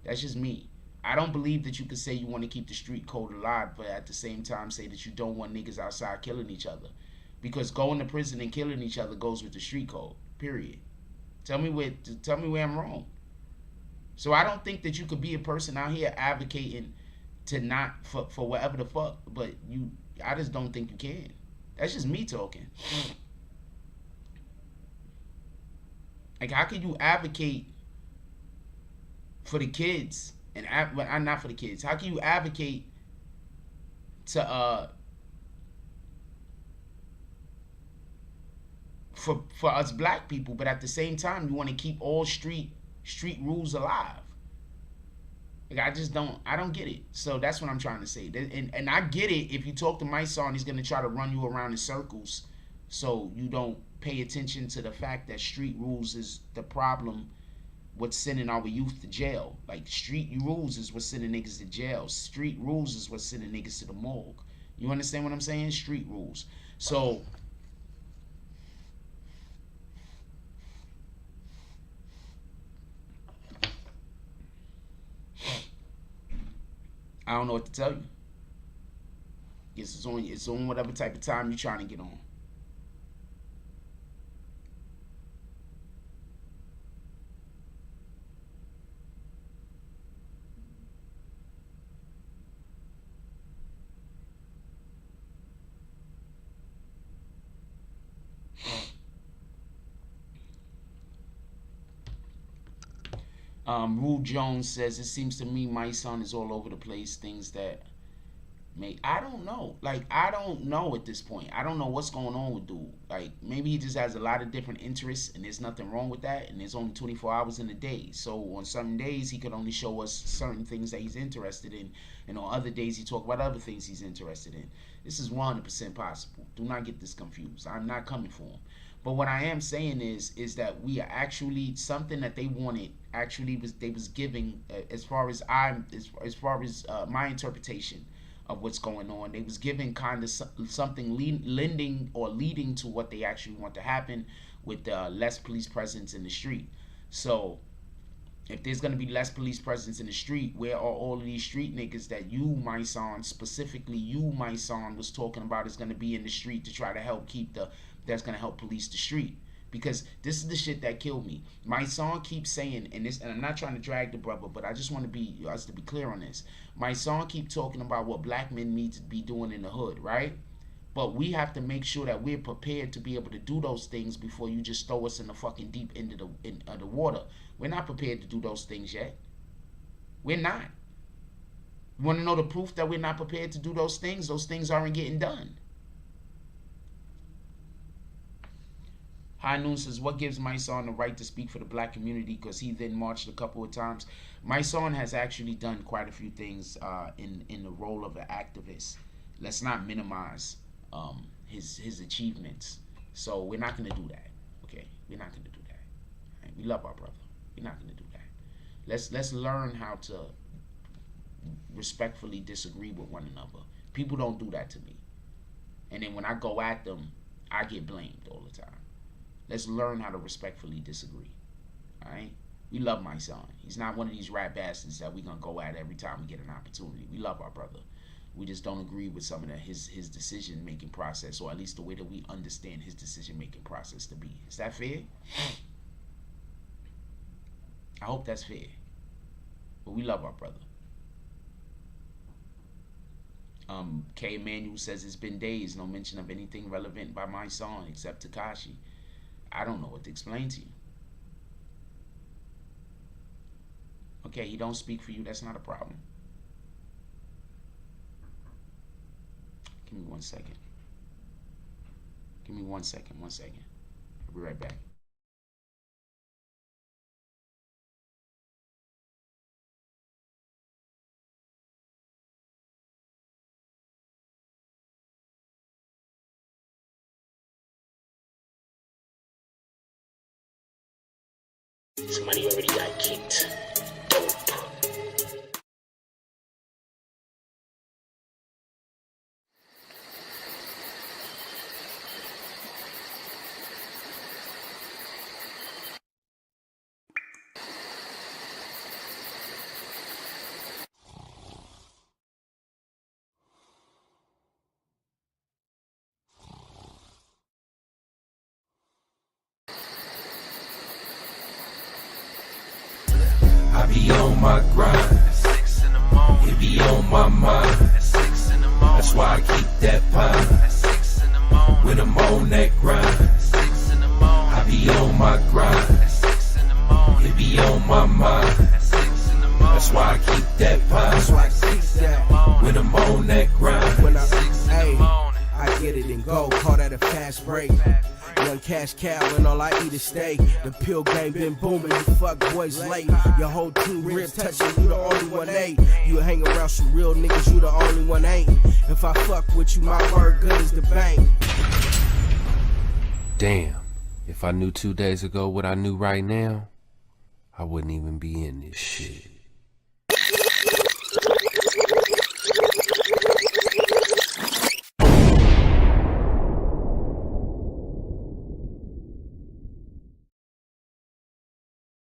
That's just me. I don't believe that you could say you want to keep the street code alive, but at the same time say that you don't want niggas outside killing each other. Because going to prison and killing each other goes with the street code. Period. Tell me where I'm wrong. So I don't think that you could be a person out here advocating to not for whatever the fuck, but I just don't think you can. That's just me talking. Like, how can you advocate for the kids and not for the kids? How can you advocate to for us black people, but at the same time you want to keep all street rules alive? Like, I don't get it. So that's what I'm trying to say. And I get it. If you talk to my son, he's gonna try to run you around in circles, so you don't pay attention to the fact that street rules is the problem. What's sending our youth to jail? Like, street rules is what's sending niggas to jail. Street rules is what's sending niggas to the morgue. You understand what I'm saying? Street rules. So I don't know what to tell you. Guess it's on whatever type of time you're trying to get on. Rule Jones says, it seems to me my son is all over the place. Things that I don't know. Like, I don't know at this point. I don't know what's going on with dude. Like, maybe he just has a lot of different interests, and there's nothing wrong with that. And there's only 24 hours in a day. So on some days he could only show us certain things that he's interested in, and on other days he talk about other things he's interested in. This is 100% possible. Do not get this confused. I'm not coming for him. But what I am saying is that we are actually, something that they wanted actually was giving, as far as my interpretation of what's going on, they was giving kind of something leading to what they actually want to happen with less police presence in the street. So if there's going to be less police presence in the street, where are all of these street niggas that you, my son, specifically you, my son, was talking about is going to be in the street to try to help that's going to help police the street? Because this is the shit that killed me. My song keeps saying, and I'm not trying to drag the brother, but I just want us to be clear on this. My song keep talking about what black men need to be doing in the hood, right? But we have to make sure that we're prepared to be able to do those things before you just throw us in the fucking deep end of the water. We're not prepared to do those things yet. We're not. You want to know the proof that we're not prepared to do those things? Those things aren't getting done. High Noon says, what gives my son the right to speak for the black community? Because he then marched a couple of times. My son has actually done quite a few things in the role of an activist. Let's not minimize his achievements. So we're not going to do that. Okay, we're not going to do that. Right? We love our brother. We're not going to do that. Let's learn how to respectfully disagree with one another. People don't do that to me. And then when I go at them, I get blamed all the time. Let's learn how to respectfully disagree. All right? We love my son. He's not one of these rat bastards that we're going to go at every time we get an opportunity. We love our brother. We just don't agree with some of his decision-making process, or at least the way that we understand his decision-making process to be. Is that fair? I hope that's fair. But we love our brother. K. Emmanuel says, it's been days, no mention of anything relevant by my son except Tekashi. I don't know what to explain to you. Okay, he don't speak for you, that's not a problem. Give me 1 second. Give me 1 second, 1 second. I'll be right back. Somebody already got kicked. Dope. I be on my grind. It be on my mind. That's why I keep that pine. When I'm on that grind, I be on my grind. It be on my mind. That's why I keep that pine. When I'm on that grind. I get it and go, call that a fast break. Young cash cow and all I eat is steak. The pill game been booming, you fuck boys late. Your whole team ribs touching, you the only one ain't. You hang around some real niggas, you the only one ain't. If I fuck with you, my word good as the bank. Damn, if I knew 2 days ago what I knew right now, I wouldn't even be in this shit.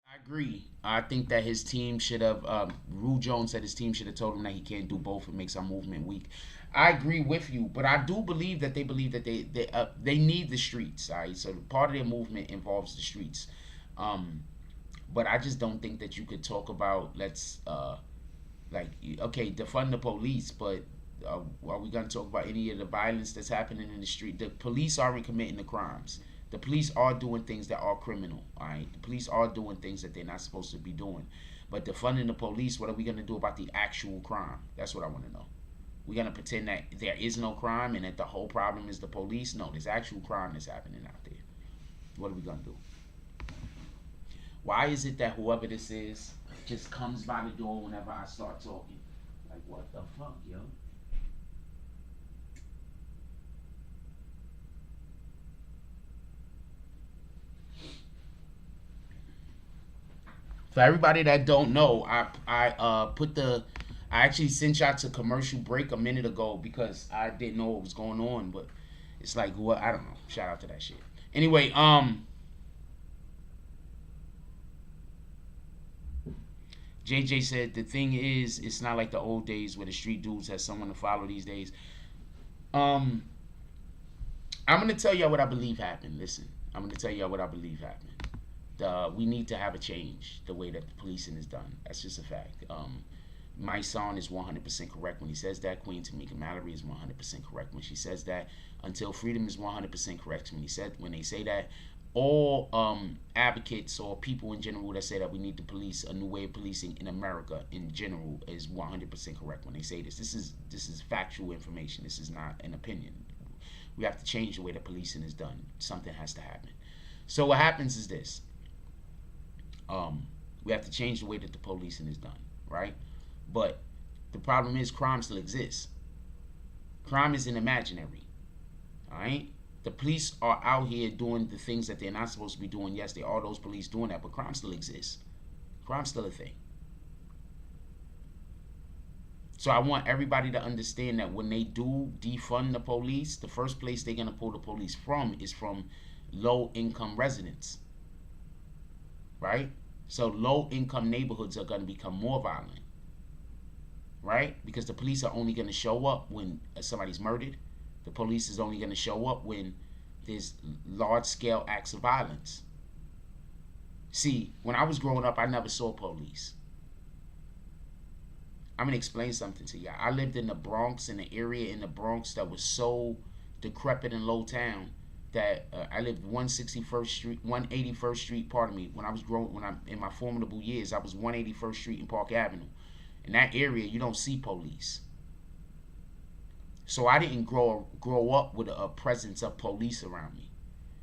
I agree. I think that his team should have, Rue Jones said his team should have told him that he can't do both. It makes our movement weak. I agree with you, but I do believe that they need the streets, all right? So part of their movement involves the streets. But I just don't think that you could talk about, okay, defund the police, but are we going to talk about any of the violence that's happening in the street? The police aren't committing the crimes. The police are doing things that are criminal, all right? The police are doing things that they're not supposed to be doing. But defunding the police, what are we going to do about the actual crime? That's what I want to know. We're going to pretend that there is no crime and that the whole problem is the police? No, there's actual crime that's happening out there. What are we going to do? Why is it that whoever this is just comes by the door whenever I start talking? Like, what the fuck, yo? For everybody that don't know, I actually sent y'all to commercial break a minute ago because I didn't know what was going on, but it's like, what, I don't know. Shout out to that shit. Anyway, JJ said the thing is, it's not like the old days where the street dudes has someone to follow these days. I'm gonna tell y'all what I believe happened. Listen, I'm going to tell you what I believe happened. We need to have a change the way that the policing is done. That's just a fact. My son is 100% correct when he says that. Queen Tamika Mallory is 100% correct when she says that. Until Freedom is 100% correct when they say that. All advocates or people in general that say that we need to police a new way of policing in America in general is 100% correct when they say this. This is factual information. This is not an opinion. We have to change the way that policing is done. Something has to happen. So what happens is this. We have to change the way that the policing is done, right? But the problem is crime still exists. Crime isn't imaginary, all right? The police are out here doing the things that they're not supposed to be doing. Yes, there are those police doing that, but crime still exists. Crime's still a thing. So I want everybody to understand that when they do defund the police, the first place they're going to pull the police from is from low-income residents, right? So low-income neighborhoods are going to become more violent, right? Because the police are only going to show up when somebody's murdered. The police is only going to show up when there's large-scale acts of violence. See, when I was growing up, I never saw police. I'm going to explain something to y'all. I lived in the Bronx, in an area in the Bronx that was so decrepit and low town that I lived 161st Street, 181st Street, pardon me. When I'm in my formidable years, I was 181st Street and Park Avenue. In that area, you don't see police. So I didn't grow up with a presence of police around me.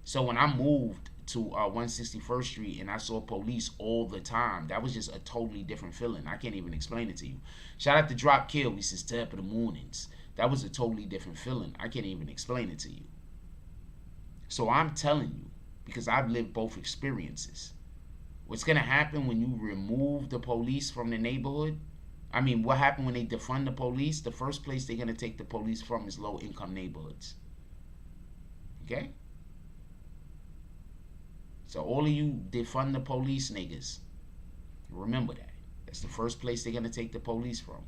So when I moved to 161st Street and I saw police all the time, that was just a totally different feeling. I can't even explain it to you. Shout out to Drop Kill. He says top of the mornings. That was a totally different feeling. I can't even explain it to you. So I'm telling you, because I've lived both experiences, what's going to happen when you remove the police from the neighborhood? I mean, what happened when they defund the police? The first place they're going to take the police from is low-income neighborhoods. Okay? So all of you defund the police niggas, remember that. That's the first place they're going to take the police from.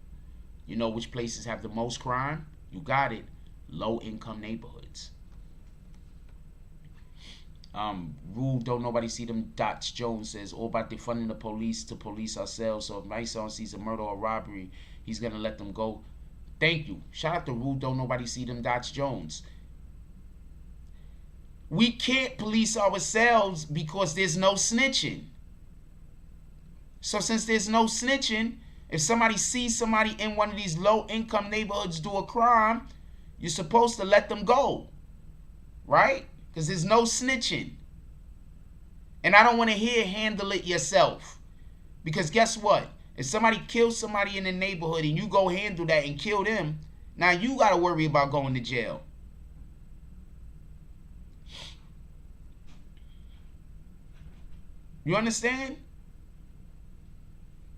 You know which places have the most crime? You got it. Low-income neighborhoods. Rule don't nobody see them dots. Jones says all about defunding the police to police ourselves. So if my son sees a murder or robbery, he's gonna let them go. Thank you. Shout out to Rule don't nobody see them dots. Jones. We can't police ourselves because there's no snitching. So since there's no snitching, if somebody sees somebody in one of these low-income neighborhoods do a crime, you're supposed to let them go, right? Because there's no snitching. And I don't want to hear handle it yourself. Because guess what? If somebody kills somebody in the neighborhood and you go handle that and kill them, now you got to worry about going to jail. You understand?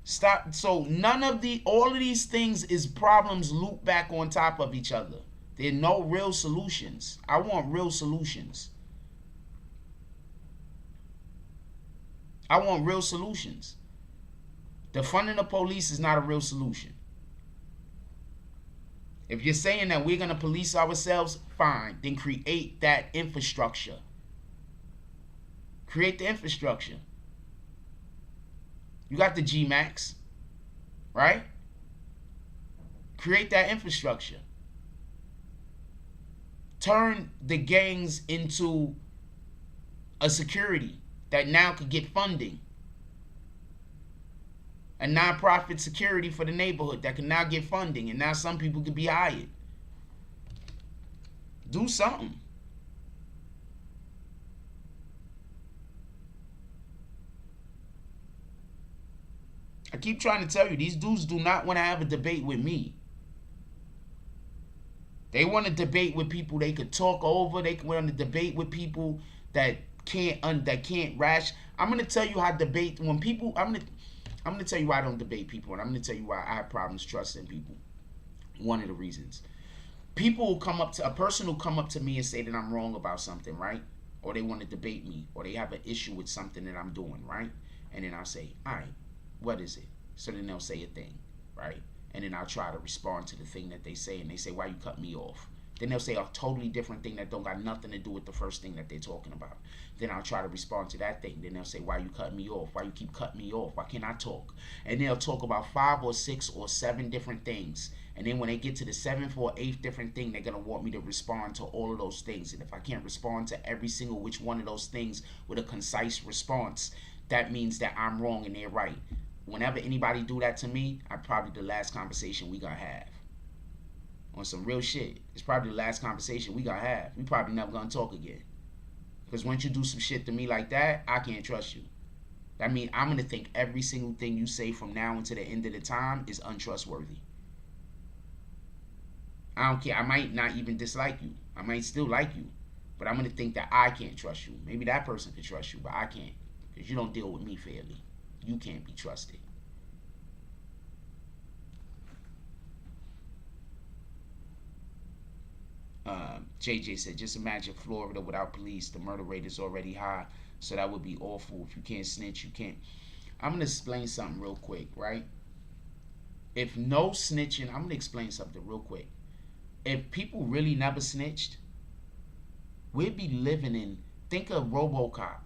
Stop. So all of these things is problems loop back on top of each other. There are no real solutions. I want real solutions. I want real solutions. Defunding the police is not a real solution. If you're saying that we're going to police ourselves, fine. Then create that infrastructure. Create the infrastructure. You got the GMAX, right? Create that infrastructure. Turn the gangs into a security that now could get funding. A non-profit security for the neighborhood that can now get funding, and now some people could be hired. Do something. I keep trying to tell you, these dudes do not want to have a debate with me. They want to debate with people they could talk over. They want to debate with people that can't rash. I'm going to tell you how debate when people. I'm going to tell you why I don't debate people, and I'm going to tell you why I have problems trusting people. One of the reasons. People will come up to a person will come up to me and say that I'm wrong about something, right? Or they want to debate me, or they have an issue with something that I'm doing, right? And then I'll say, all right, what is it? So then they'll say a thing, right? And then I'll try to respond to the thing that they say, and they say, why you cut me off? Then they'll say a totally different thing that don't got nothing to do with the first thing that they're talking about. Then I'll try to respond to that thing. Then they'll say, why you cutting me off? Why you keep cutting me off? Why can't I talk? And they'll talk about 5 or 6 or 7 different things. And then when they get to the 7th or 8th different thing, they're going to want me to respond to all of those things. And if I can't respond to every single which one of those things with a concise response, that means that I'm wrong and they're right. Whenever anybody do that to me, I'm probably the last conversation we gonna have. On some real shit. It's probably the last conversation we gonna have. We probably never gonna talk again. Because once you do some shit to me like that, I can't trust you. That means I'm gonna think every single thing you say from now until the end of the time is untrustworthy. I don't care. I might not even dislike you. I might still like you. But I'm gonna think that I can't trust you. Maybe that person can trust you, but I can't. Because you don't deal with me fairly. You can't be trusted. JJ said, just imagine Florida without police. The murder rate is already high. So that would be awful. If you can't snitch, you can't. I'm going to explain something real quick, right? If no snitching, I'm going to explain something real quick. If people really never snitched, we'd be living in, think of RoboCop.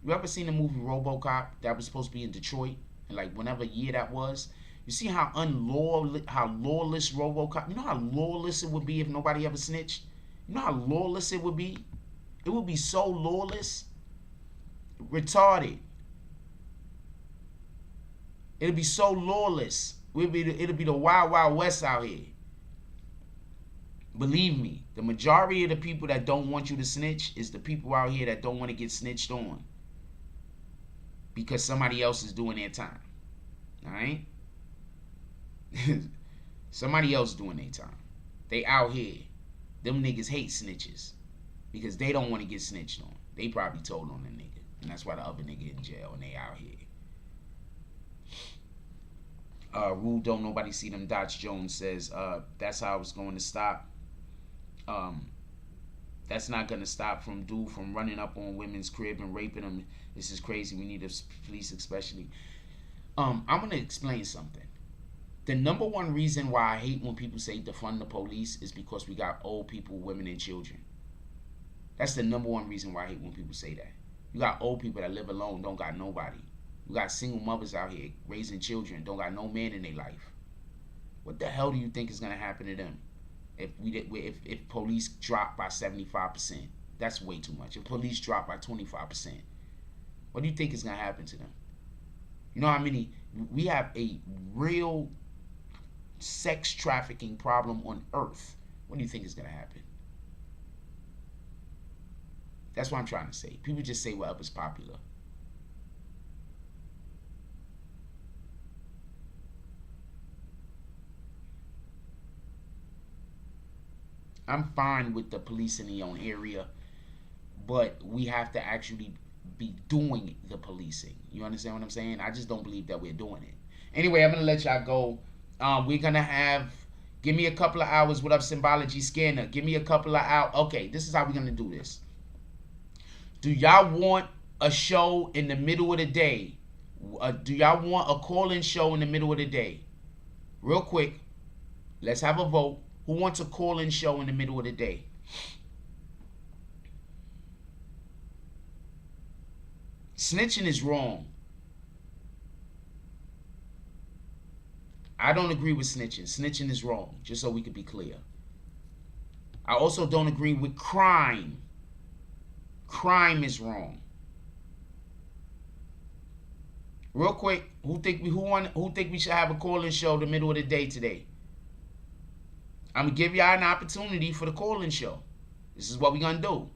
You ever seen the movie RoboCop that was supposed to be in Detroit? And like whenever year that was? You see how lawless RoboCop, you know how lawless it would be if nobody ever snitched? You know how lawless it would be? It would be so lawless, retarded. It'd be so lawless. It'd be the Wild Wild West out here. Believe me, the majority of the people that don't want you to snitch is the people out here that don't want to get snitched on. Because somebody else is doing their time. Alright? Somebody else doing their time. They out here. Them niggas hate snitches. Because they don't want to get snitched on. They probably told on the nigga. And that's why the other nigga in jail and they out here. Rule don't nobody see them dots. Jones says, that's how it's going to stop. That's not going to stop from dude from running up on women's crib and raping them. This is crazy. We need the police especially. I'm going to explain something. The number one reason why I hate when people say defund the police is because we got old people, women, and children. That's the number one reason why I hate when people say that. You got old people that live alone, don't got nobody. You got single mothers out here raising children, don't got no man in their life. What the hell do you think is going to happen to them if police drop by 75%? That's way too much. If police drop by 25%, what do you think is going to happen to them? You know how many? We have a real sex trafficking problem on earth. What do you think is going to happen? That's what I'm trying to say. People just say whatever's popular. I'm fine with the police in their own area, but we have to actually be doing the policing. You understand what I'm saying? I just don't believe that we're doing it. Anyway, I'm going to let y'all go. We're going to have, give me a couple of hours. What up, Symbology Scanner? Give me a couple of hours. Okay, this is how we're going to do this. Do y'all want a show in the middle of the day? Do y'all want a call-in show in the middle of the day? Real quick, let's have a vote. Who wants a call-in show in the middle of the day? Snitching is wrong. I don't agree with snitching. Snitching is wrong, just so we can be clear. I also don't agree with crime. Crime is wrong. Real quick, who think we should have a call-in show in the middle of the day today? I'm going to give y'all an opportunity for the call-in show. This is what we're going to do.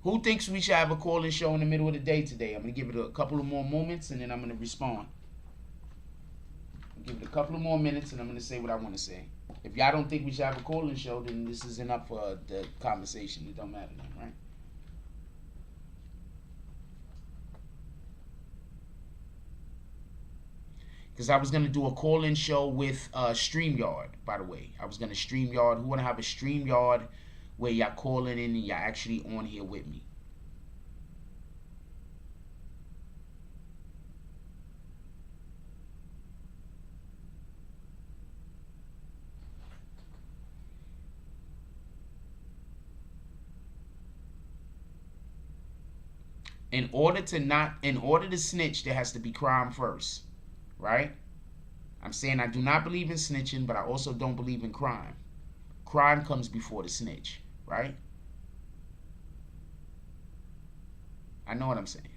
Who thinks we should have a call-in show in the middle of the day today? I'm going to give it a couple of more moments, and then I'm going to respond. I'll give it a couple of more minutes, and I'm going to say what I want to say. If y'all don't think we should have a call-in show, then this isn't up for the conversation. It don't matter then, right? Because I was going to do a call-in show with StreamYard, by the way. I was going to StreamYard. Who want to have a StreamYard where y'all calling in and y'all actually on here with me? In order to snitch, there has to be crime first, right? I'm saying I do not believe in snitching, but I also don't believe in crime. Crime comes before the snitch, right? I know what I'm saying.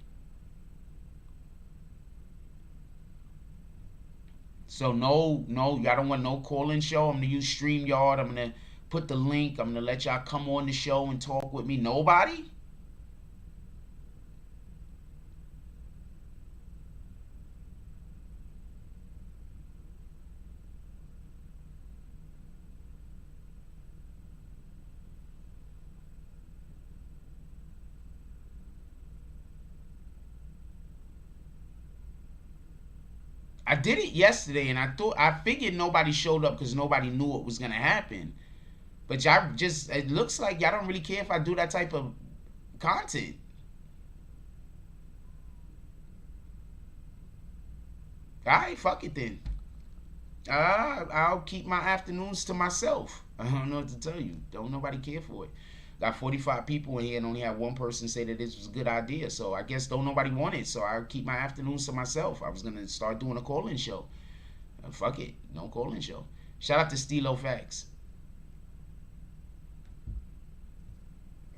So no, y'all don't want no call-in show. I'm gonna use StreamYard. I'm gonna put the link. I'm gonna let y'all come on the show and talk with me. Nobody? I did it yesterday, and I figured nobody showed up because nobody knew what was gonna happen. But y'all just, it looks like y'all don't really care if I do that type of content. Alright, fuck it then. I'll keep my afternoons to myself. I don't know what to tell you. Don't nobody care for it. Got 45 people in here and only had one person say that this was a good idea. So I guess don't nobody want it. So I'll keep my afternoons to myself. I was going to start doing a call-in show. Fuck it. No call-in show. Shout out to Stilo Facts.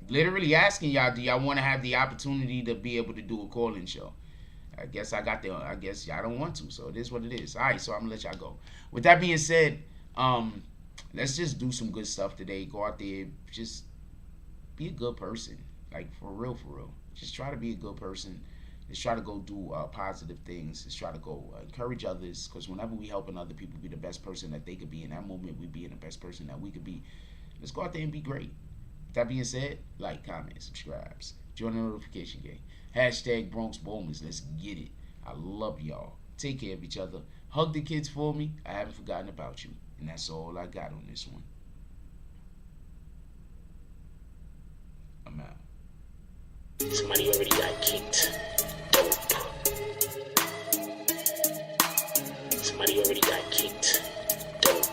Literally asking y'all, do y'all want to have the opportunity to be able to do a call-in show? I guess I guess y'all don't want to. So it is what it is. All right, so I'm going to let y'all go. With that being said, let's just do some good stuff today. Go out there, just be a good person, like for real. Just try to be a good person. Just try to go do positive things. Just try to go encourage others, because whenever we helping other people be the best person that they could be, in that moment we being the best person that we could be. Let's go out there and be great. With that being said, like, comment, subscribes, join the notification gang. Hashtag Bronx Bowmans. Let's get it. I love y'all. Take care of each other. Hug the kids for me. I haven't forgotten about you, and that's all I got on this one. I'm out. Somebody already got kicked. Dope. Somebody already got kicked. Dope.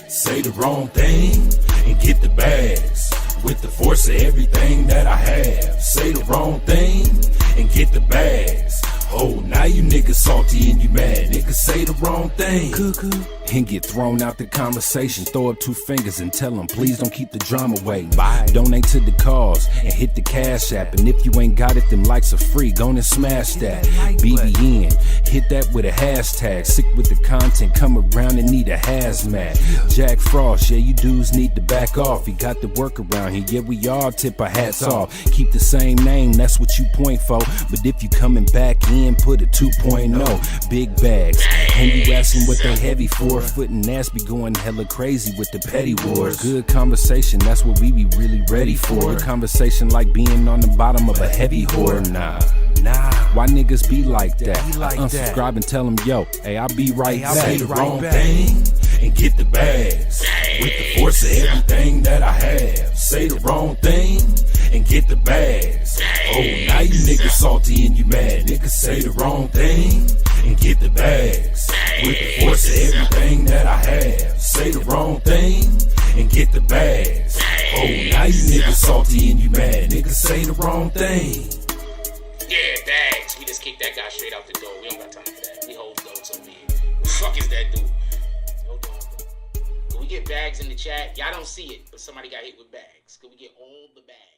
Say the wrong thing and get the bags. With the force of everything that I have. Say the wrong thing and get the bags. Oh, now you niggas salty and you mad. Niggas say the wrong thing and get thrown out the conversation. Throw up two fingers and tell them, please don't keep the drama waiting. Donate to the cause and hit the cash app. And if you ain't got it, them likes are free. Go and smash that. BBN, hit that with a hashtag. Sick with the content, come around and need a hazmat. Jack Frost, yeah, you dudes need to back off. You got the work around here, yeah, we all tip our hats off. Keep the same name, that's what you point for. But if you coming back in, put a 2.0. Big bags, and you asking what they heavy for. Foot and ass be going hella crazy with the petty wars. Good conversation, that's what we be really ready for. Good conversation like being on the bottom of a heavy whore. Nah, why niggas be like that? Unsubscribe and tell them, yo, hey, I'll be right back. Say the wrong thing and get the bags. With the force of everything that I have. Say the wrong thing and get the bags. Oh, now you niggas salty and you mad. Niggas say the wrong thing and get the bags. With the force of everything that I have. Say the wrong thing and get the bags. Oh, now you niggas salty and you mad. Niggas say the wrong thing. Yeah, bags. We just kicked that guy straight out the door. We don't got time for that. We hold notes over here. Who the fuck is that dude? Hold on, bro. Can we get bags in the chat? Y'all don't see it, but somebody got hit with bags. Can we get all the bags?